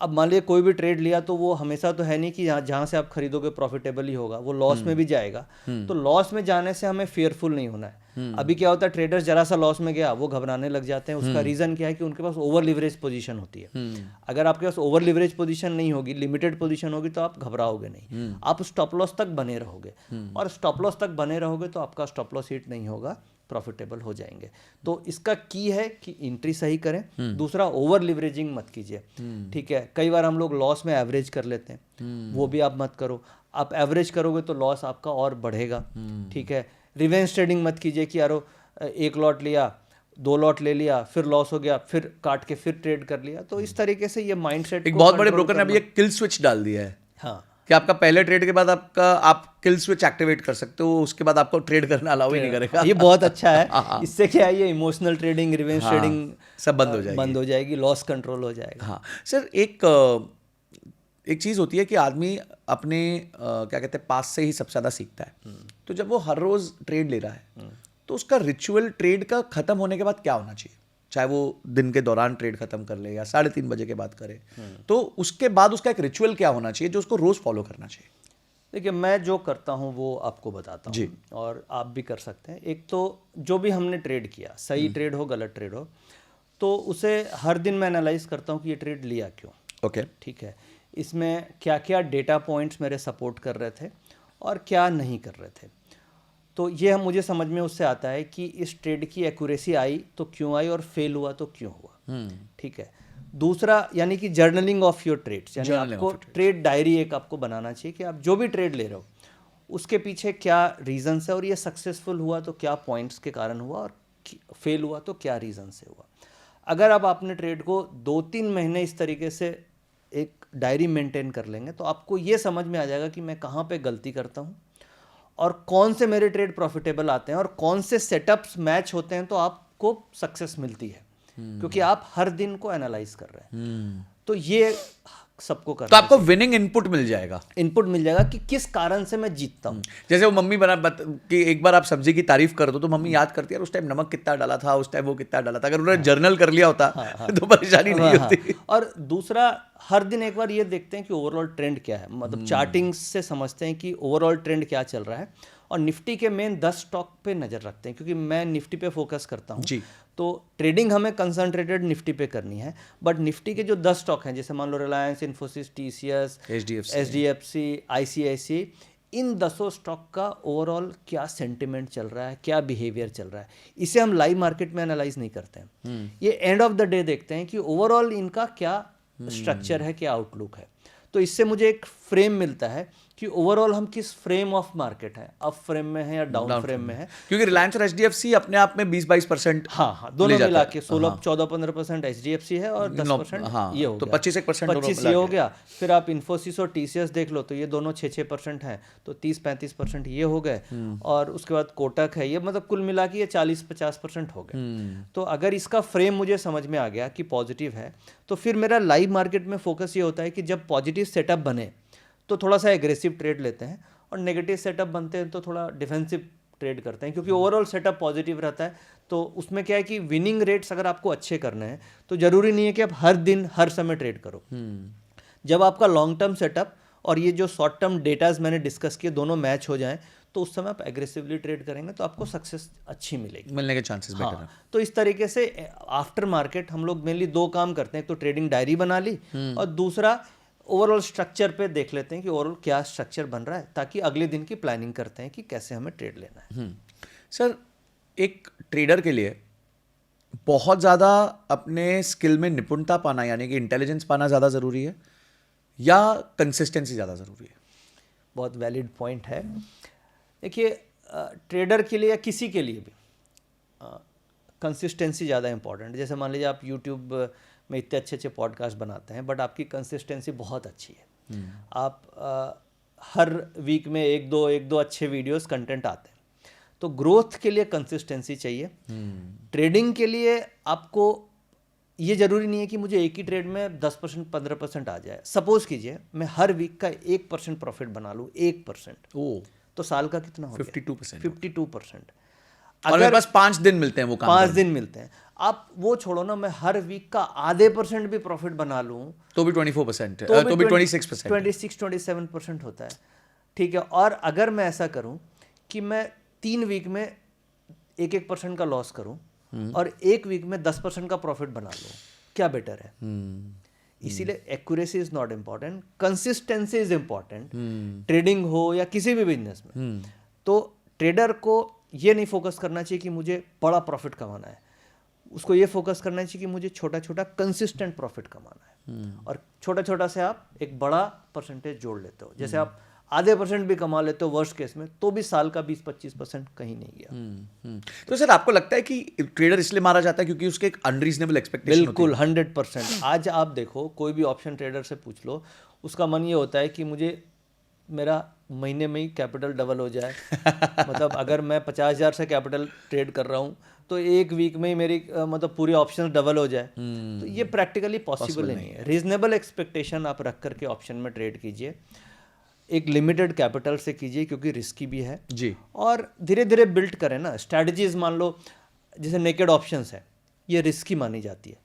अब मान लीजिए कोई भी ट्रेड लिया तो वो हमेशा तो है नहीं कि जहाँ से आप खरीदोगे प्रॉफिटेबल ही होगा, वो लॉस में भी जाएगा। तो लॉस में जाने से हमें फेयरफुल नहीं होना है। अभी क्या होता है, ट्रेडर्स जरा सा लॉस में गया वो घबराने लग जाते हैं। उसका रीजन क्या है कि उनके पास ओवर लिवरेज पोजीशन होती है। अगर आपके पास ओवर लिवरेज पोजीशन नहीं होगी, लिमिटेड पोजीशन होगी, तो आप घबराओगे नहीं, आप स्टॉप लॉस तक बने रहोगे, और स्टॉप लॉस तक बने रहोगे तो आपका स्टॉप लॉस हिट नहीं होगा, प्रॉफिटेबल हो जाएंगे। तो इसका की है कि एंट्री सही करें। दूसरा, ओवर लिवरेजिंग मत कीजिए। ठीक है, कई बार हम लोग लॉस में एवरेज कर लेते हैं, वो भी आप मत करो। आप एवरेज करोगे तो लॉस आपका और बढ़ेगा। ठीक है, रिवेंज ट्रेडिंग मत कीजिए कि यारो एक लॉट लिया, 2 लॉट ले लिया, फिर लॉस हो गया, फिर काट के फिर ट्रेड कर लिया। तो इस तरीके से ये माइंडसेट एक बहुत बड़े ब्रोकर ने अभी एक किल स्विच डाल दिया है। हाँ, कि आपका पहले ट्रेड के बाद आप किल स्विच एक्टिवेट कर सकते हो, उसके बाद आपको ट्रेड करना अलाउ ही नहीं करेगा। ये बहुत अच्छा है। इससे क्या है, ये इमोशनल ट्रेडिंग, रिवेंज ट्रेडिंग सब बंद हो जाएगी, लॉस कंट्रोल हो जाएगा। हाँ सर, एक चीज़ होती है कि आदमी अपने क्या कहते हैं पास से ही सबसे ज़्यादा सीखता है। तो जब वो हर रोज़ ट्रेड ले रहा है तो उसका रिचुअल ट्रेड का ख़त्म होने के बाद क्या होना चाहिए, चाहे वो दिन के दौरान ट्रेड खत्म कर ले या 3:30 बजे के बाद करे, तो उसके बाद उसका एक रिचुअल क्या होना चाहिए जो उसको रोज़ फॉलो करना चाहिए? देखिए, मैं जो करता हूँ वो आपको बताता हूँ, और आप भी कर सकते हैं। एक तो जो भी हमने ट्रेड किया, सही ट्रेड हो गलत ट्रेड हो, तो उसे हर दिन मैं एनालाइज करता हूँ कि ये ट्रेड लिया क्यों। ओके, ठीक है, इसमें क्या क्या डेटा पॉइंट्स मेरे सपोर्ट कर रहे थे और क्या नहीं कर रहे थे। तो ये मुझे समझ में उससे आता है कि इस ट्रेड की एक्यूरेसी आई तो क्यों आई, और फेल हुआ तो क्यों हुआ। ठीक है, दूसरा यानी कि जर्नलिंग ऑफ योर ट्रेड्स, यानी आपको ट्रेड डायरी एक आपको बनाना चाहिए कि आप जो भी ट्रेड ले रहे हो उसके पीछे क्या रीजंस है, और ये सक्सेसफुल हुआ तो क्या पॉइंट्स के कारण हुआ, और फेल हुआ तो क्या रीजन से हुआ। अगर आप अपने ट्रेड को 2-3 महीने इस तरीके से एक डायरी मेंटेन कर लेंगे तो आपको ये समझ में आ जाएगा कि मैं कहाँ पे गलती करता हूँ और कौन से मेरे ट्रेड प्रॉफिटेबल आते हैं और कौन से सेटअप्स मैच होते हैं तो आपको सक्सेस मिलती है, क्योंकि आप हर दिन को एनालाइज कर रहे हैं। तो ये सबको तो करना आपको विनिंग इनपुट मिल जाएगा। इनपुट मिल जाएगा कि किस कारण से मैं जीतता हूँ। जैसे वो मम्मी कि एक बार आप सब्जी की तारीफ कर दो तो मम्मी याद करती है यार उस टाइम नमक कितना डाला था, उस टाइम वो कितना डाला था। अगर उन्होंने जर्नल कर लिया होता तो परेशानी नहीं होती। और दूसरा, हर दिन एक बार ये देखते हैं कि ओवरऑल ट्रेंड क्या है, मतलब चार्टिंग से समझते हैं कि ओवरऑल ट्रेंड क्या चल रहा है। और निफ्टी के मेन 10 स्टॉक पे नज़र रखते हैं, क्योंकि मैं निफ्टी पे फोकस करता हूँ। तो ट्रेडिंग हमें कंसंट्रेटेड निफ्टी पे करनी है, बट निफ्टी के जो 10 स्टॉक हैं, जैसे मान लो Reliance, Infosys, TCS, HDFC, ICICI, इन 10 स्टॉक का ओवरऑल क्या सेंटिमेंट चल रहा है, क्या बिहेवियर चल रहा है, इसे हम लाइव मार्केट में एनालाइज नहीं करते हैं। ये एंड ऑफ द डे देखते हैं कि ओवरऑल इनका क्या स्ट्रक्चर है, क्या आउटलुक है। तो इससे मुझे एक फ्रेम मिलता है कि ओवरऑल हम किस फ्रेम ऑफ मार्केट है, अप फ्रेम में है या डाउन फ्रेम में है। क्योंकि रिलायंस और HDFC अपने आप में 20-22% हाँ, दोनों मिला के 16-14-15% HDFC है और 10% ये हो तो गया, 25 ये हो गया। फिर आप इन्फोसिस और TCS देख लो तो ये दोनों 6% हैं, तो 30-35% ये हो गए। और उसके बाद कोटक है, ये मतलब कुल मिला के ये 40-50% हो गए। तो अगर इसका फ्रेम मुझे समझ में आ गया कि पॉजिटिव है, तो फिर मेरा लाइव मार्केट में फोकस ये होता है कि जब पॉजिटिव सेटअप बने तो थोड़ा सा एग्रेसिव ट्रेड लेते हैं, और नेगेटिव सेटअप बनते हैं तो थोड़ा डिफेंसिव ट्रेड करते हैं, क्योंकि ओवरऑल सेटअप पॉजिटिव रहता है। तो उसमें क्या है कि विनिंग रेट्स अगर आपको अच्छे करने हैं तो ज़रूरी नहीं है कि आप हर दिन हर समय ट्रेड करो। जब आपका लॉन्ग टर्म सेटअप और ये जो शॉर्ट टर्म डेटाज मैंने डिस्कस किए दोनों मैच हो जाएं, तो उस समय आप एग्रेसिवली ट्रेड करेंगे तो आपको सक्सेस अच्छी मिलेगी, मिलने के चांसेस बेटर हैं। तो इस तरीके से आफ्टर मार्केट हम लोग मेनली 2 काम करते हैं, एक तो ट्रेडिंग डायरी बना ली और दूसरा ओवरऑल स्ट्रक्चर पे देख लेते हैं कि ओवरऑल क्या स्ट्रक्चर बन रहा है, ताकि अगले दिन की प्लानिंग करते हैं कि कैसे हमें ट्रेड लेना है। सर, एक ट्रेडर के लिए बहुत ज़्यादा अपने स्किल में निपुणता पाना, यानी कि इंटेलिजेंस पाना ज़्यादा ज़रूरी है या कंसिस्टेंसी ज़्यादा ज़रूरी है? बहुत वैलिड पॉइंट है। देखिए, ट्रेडर के लिए या किसी के लिए भी कंसिस्टेंसी ज़्यादा इंपॉर्टेंट है। जैसे मान लीजिए आप यूट्यूब में इतने अच्छे पॉडकास्ट बनाते हैं, बट आपकी कंसिस्टेंसी बहुत अच्छी है। आप हर वीक में एक दो अच्छे वीडियोस कंटेंट आते हैं। तो ग्रोथ के लिए कंसिस्टेंसी चाहिए। ट्रेडिंग के लिए आपको ये ज़रूरी नहीं है कि मुझे एक ही ट्रेड में 10% 15% आ जाए। सपोज कीजिए मैं हर वीक का 1% प्रॉफिट बना लूँ, 1%, तो साल का कितना हो गया? 52%। और मेरे पास 5 दिन मिलते हैं वो काम 5 दिन मिलते हैं। आप वो छोड़ो ना, मैं हर वीक का आधे % भी प्रॉफिट बना लूँ तो भी 24%, तो भी 26%, 26-27% होता है। ठीक है, और अगर मैं ऐसा करूँ कि मैं 3 वीक में 1% का लॉस करूँ और 1 वीक में 10% का प्रॉफिट बना लूँ, क्या बेटर है? इसीलिए accuracy is not important, consistency is important. Trading हो या किसी भी बिजनेस में, तो ट्रेडर को ये नहीं फोकस करना चाहिए कि मुझे बड़ा प्रॉफिट कमाना है, उसको ये फोकस करना चाहिए कि मुझे छोटा छोटा कंसिस्टेंट प्रॉफिट कमाना है। और छोटा छोटा से आप एक बड़ा परसेंटेज जोड़ लेते हो। जैसे आप आधे % भी कमा लेते हो वर्स्ट केस में, तो भी साल का 20-25% कहीं नहीं गया। तो सर, आपको लगता है कि ट्रेडर इसलिए मारा जाता है क्योंकि उसके एक अनरीजनेबल एक्सपेक्टेशन होती है? बिल्कुल 100%। आज आप देखो, कोई भी ऑप्शन ट्रेडर से पूछ लो, उसका मन ये होता है कि मुझे मेरा महीने में ही कैपिटल डबल हो जाए। मतलब अगर मैं 50,000 से कैपिटल ट्रेड कर रहा हूँ तो 1 वीक में ही मेरी मतलब पूरी ऑप्शन डबल हो जाए। तो ये प्रैक्टिकली पॉसिबल नहीं है। रीजनेबल एक्सपेक्टेशन आप रख करके ऑप्शन में ट्रेड कीजिए, एक लिमिटेड कैपिटल से कीजिए, क्योंकि रिस्की भी है जी। और धीरे धीरे बिल्ड करें ना स्ट्रैटेजीज। मान लो जैसे नेकेड ऑप्शंस है, ये रिस्की मानी जाती है,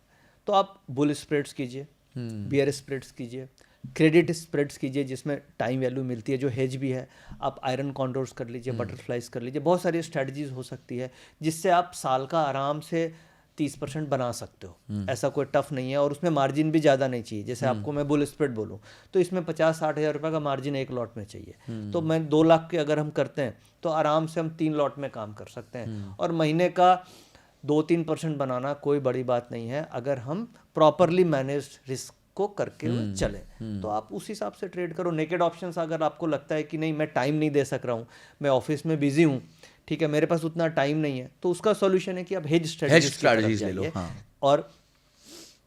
तो आप बुल स्प्रेड्स कीजिए, बियर स्प्रेड्स कीजिए, क्रेडिट स्प्रेड्स कीजिए जिसमें टाइम वैल्यू मिलती है, जो हेज भी है। आप आयरन कॉन्डोर्स कर लीजिए, बटरफ्लाइज कर लीजिए, बहुत सारी स्ट्रैटेजीज हो सकती है जिससे आप साल का आराम से 30% बना सकते हो। ऐसा कोई टफ नहीं है, और उसमें मार्जिन भी ज़्यादा नहीं चाहिए। जैसे आपको मैं बुल स्प्रेड बोलूँ तो इसमें 50-60 हज़ार रुपये का मार्जिन एक लॉट में चाहिए। तो मैं 2 लाख के अगर हम करते हैं तो आराम से हम 3 लॉट में काम कर सकते हैं, और महीने का 2-3% बनाना कोई बड़ी बात नहीं है अगर हम प्रॉपरली मैनेज रिस्क को करके चले। तो आप उस हिसाब से ट्रेड करो। नेकेड ऑप्शंस अगर आपको लगता है कि नहीं मैं टाइम नहीं दे सक रहा हूँ, मैं ऑफिस में बिजी हूँ, ठीक है, मेरे पास उतना टाइम नहीं है, तो उसका सॉल्यूशन है कि आप हेज स्ट्रेटजीज ले लो। और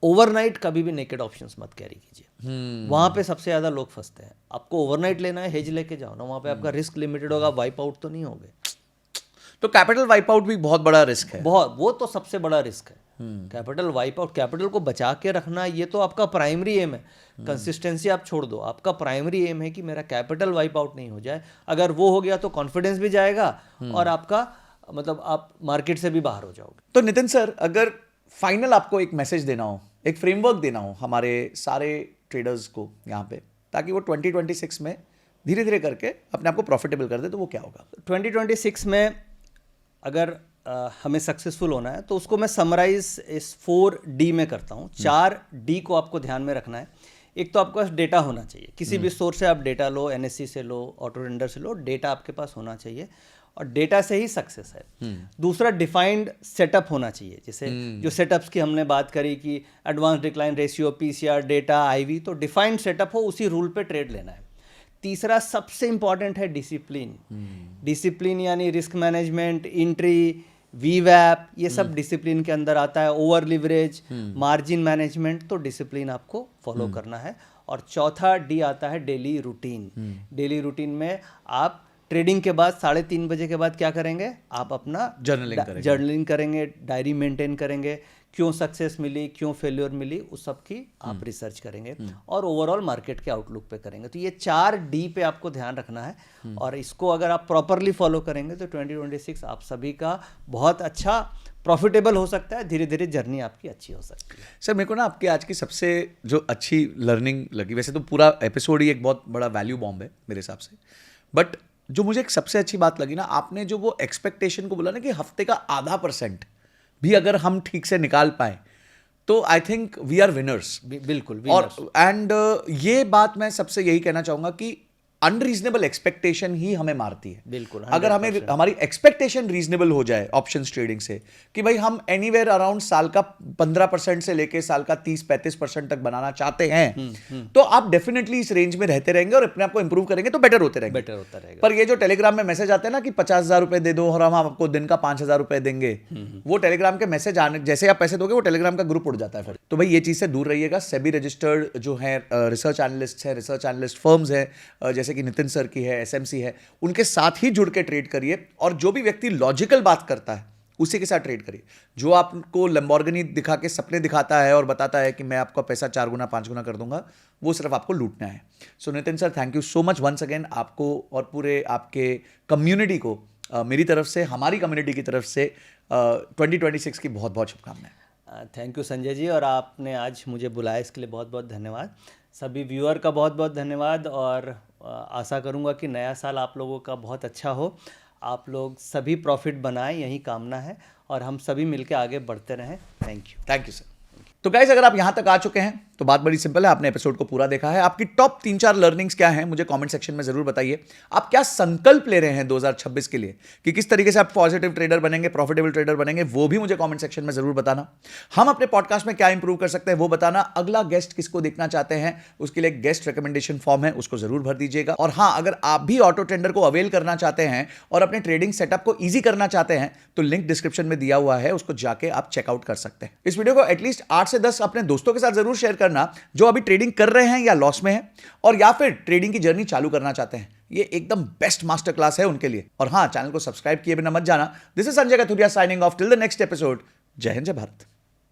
ओवरनाइट कभी भी नेकेड ऑप्शंस मत कैरी कीजिए। वहाँ पे सबसे ज़्यादा लोग फंसते हैं। आपको ओवरनाइट लेना है, हेज लेके जाओ ना, वहाँ पे आपका रिस्क लिमिटेड होगा, वाइप आउट तो नहीं होगे। तो कैपिटल वाइप आउट भी बहुत बड़ा रिस्क है। बहुत, वो तो सबसे बड़ा रिस्क है। कैपिटल वाइप आउट, कैपिटल को बचा के रखना, ये तो आपका प्राइमरी एम है। कंसिस्टेंसी आप छोड़ दो, आपका प्राइमरी एम है कि मेरा कैपिटल वाइप आउट नहीं हो जाए। अगर वो हो गया तो कॉन्फिडेंस भी जाएगा और आपका मतलब आप मार्केट से भी बाहर हो जाओगे। तो नितिन सर, अगर फाइनल आपको एक मैसेज देना हो, एक फ्रेमवर्क देना हो हमारे सारे ट्रेडर्स को यहाँ पे, ताकि वो 2026 में धीरे धीरे करके अपने आप को प्रॉफिटेबल कर दे, तो वो क्या होगा? 2026 में अगर हमें सक्सेसफुल होना है तो उसको मैं समराइज इस 4D में करता हूँ। 4D को आपको ध्यान में रखना है। एक तो आपके पास डेटा होना चाहिए, किसी भी सोर्स से आप डेटा लो, NSE से लो, ऑटो टेंडर से लो, डेटा आपके पास होना चाहिए और डेटा से ही सक्सेस है। दूसरा डिफाइंड सेटअप होना चाहिए, जैसे जो सेटअप्स की हमने बात करी कि advance decline ratio, PCR, data, IV, तो डिफाइंड सेटअप हो, उसी रूल पे ट्रेड लेना है। तीसरा सबसे इंपॉर्टेंट है डिसिप्लिन। डिसिप्लिन यानी रिस्क मैनेजमेंट, एंट्री, वीवैप, ये सब डिसिप्लिन के अंदर आता है। ओवर लिवरेज, मार्जिन मैनेजमेंट, तो डिसिप्लिन आपको फॉलो करना है। और चौथा D आता है डेली रूटीन। डेली रूटीन में आप ट्रेडिंग के बाद 3:30 बजे के बाद क्या करेंगे? आप अपना जर्नलिंग करेंगे, डायरी मेंटेन करेंगे, क्यों सक्सेस मिली, क्यों फेल्योर मिली, उस सब की आप रिसर्च करेंगे और ओवरऑल मार्केट के आउटलुक पे करेंगे। तो ये 4D पे आपको ध्यान रखना है और इसको अगर आप प्रॉपरली फॉलो करेंगे तो 2026 आप सभी का बहुत अच्छा प्रॉफिटेबल हो सकता है। धीरे धीरे जर्नी आपकी अच्छी हो सकती है। सर, मेरे को ना आपकी आज की सबसे जो अच्छी लर्निंग लगी, वैसे तो पूरा एपिसोड ही एक बहुत बड़ा वैल्यू बॉम्ब है मेरे हिसाब से, बट जो मुझे एक सबसे अच्छी बात लगी ना, आपने जो वो एक्सपेक्टेशन को बोला ना कि हफ्ते का 0.5% भी अगर हम ठीक से निकाल पाए तो I think we are winners. बिल्कुल। और एंड ये बात मैं सबसे यही कहना चाहूंगा कि अनरीजनेबल एक्सपेक्टेशन ही हमें मारती है। बिल्कुल। अगर हमें हमारी एक्सपेक्टेशन रीजनेबल हो जाए ऑप्शंस ट्रेडिंग से कि भाई हम एनीवेयर अराउंड साल का 15% से लेके साल का 30-35% तक बनाना चाहते हैं, तो आप डेफिनेटली इस रेंज में रहते रहेंगे और अपने आप को इंप्रूव करेंगे तो बेटर होते रहेंगे। बेटर होता रहेगा। पर ये जो टेलीग्राम में मैसेज आते हैं ना कि 50,000 रुपए दे दो और हम आपको दिन का 5,000 रुपए देंगे, वो टेलीग्राम के मैसेज आने जैसे आप पैसे दोगे वो टेलीग्राम का ग्रुप उड़ जाता है फिर। तो भाई ये चीज से दूर रहिएगा। सेबी रजिस्टर्ड जो है रिसर्च एनालिस्ट है, रिसर्च एनालिस्ट फर्म्स है, जैसे कि नितिन सर की है, SMC है, उनके साथ ही जुड़ के ट्रेड करिए। और जो भी व्यक्ति लॉजिकल बात करता है उसी के साथ ट्रेड करिए। जो आपको लैम्बोर्गिनी दिखा के सपने दिखाता है और बताता है कि मैं आपका पैसा 4 गुना 5 गुना कर दूंगा, वो सिर्फ आपको लूटना है। So Nitin sir, thank you so much once again, आपको और पूरे आपके कम्युनिटी को मेरी तरफ से, हमारी कम्युनिटी की तरफ से 2026 की बहुत बहुत शुभकामनाएं। थैंक यू संजय जी, और आपने आज मुझे बुलाया इसके लिए बहुत बहुत धन्यवाद। सभी व्यूअर का बहुत बहुत धन्यवाद और आशा करूंगा कि नया साल आप लोगों का बहुत अच्छा हो, आप लोग सभी प्रॉफिट बनाएं, यही कामना है और हम सभी मिलकर आगे बढ़ते रहें। Thank you sir. तो गाइस, अगर आप यहां तक आ चुके हैं तो बात बड़ी सिंपल है, आपने एपिसोड को पूरा देखा है। आपकी टॉप 3-4 लर्निंग्स क्या हैं मुझे कमेंट सेक्शन में जरूर बताइए। आप क्या संकल्प ले रहे हैं 2026 के लिए कि किस तरीके से आप पॉजिटिव ट्रेडर बनेंगे, प्रॉफिटेबल ट्रेडर बनेंगे, वो भी मुझे कमेंट सेक्शन में जरूर बताना। हम अपने पॉडकास्ट में क्या इंप्रूव कर सकते हैं वो बताना। अगला गेस्ट किसको देखना चाहते हैं उसके लिए गेस्ट रिकमेंडेशन फॉर्म है, उसको जरूर भर दीजिएगा। और हाँ, अगर आप भी ऑटो टेंडर को अवेल करना चाहते हैं और अपने ट्रेडिंग सेटअप को ईजी करना चाहते हैं तो लिंक डिस्क्रिप्शन में दिया हुआ है, उसको जाके आप चेकआउट कर सकते हैं। इस वीडियो को एटलीस्ट 8 से 10 अपने दोस्तों के साथ जरूर शेयर करना जो अभी ट्रेडिंग कर रहे हैं या लॉस में है और या फिर ट्रेडिंग की जर्नी चालू करना चाहते हैं। ये एकदम बेस्ट मास्टर क्लास है उनके लिए। और हाँ, चैनल को सब्सक्राइब किए बिना मत जाना। This is Sanjay Kathuria signing off till the next episode. जय हिंद, जय भारत।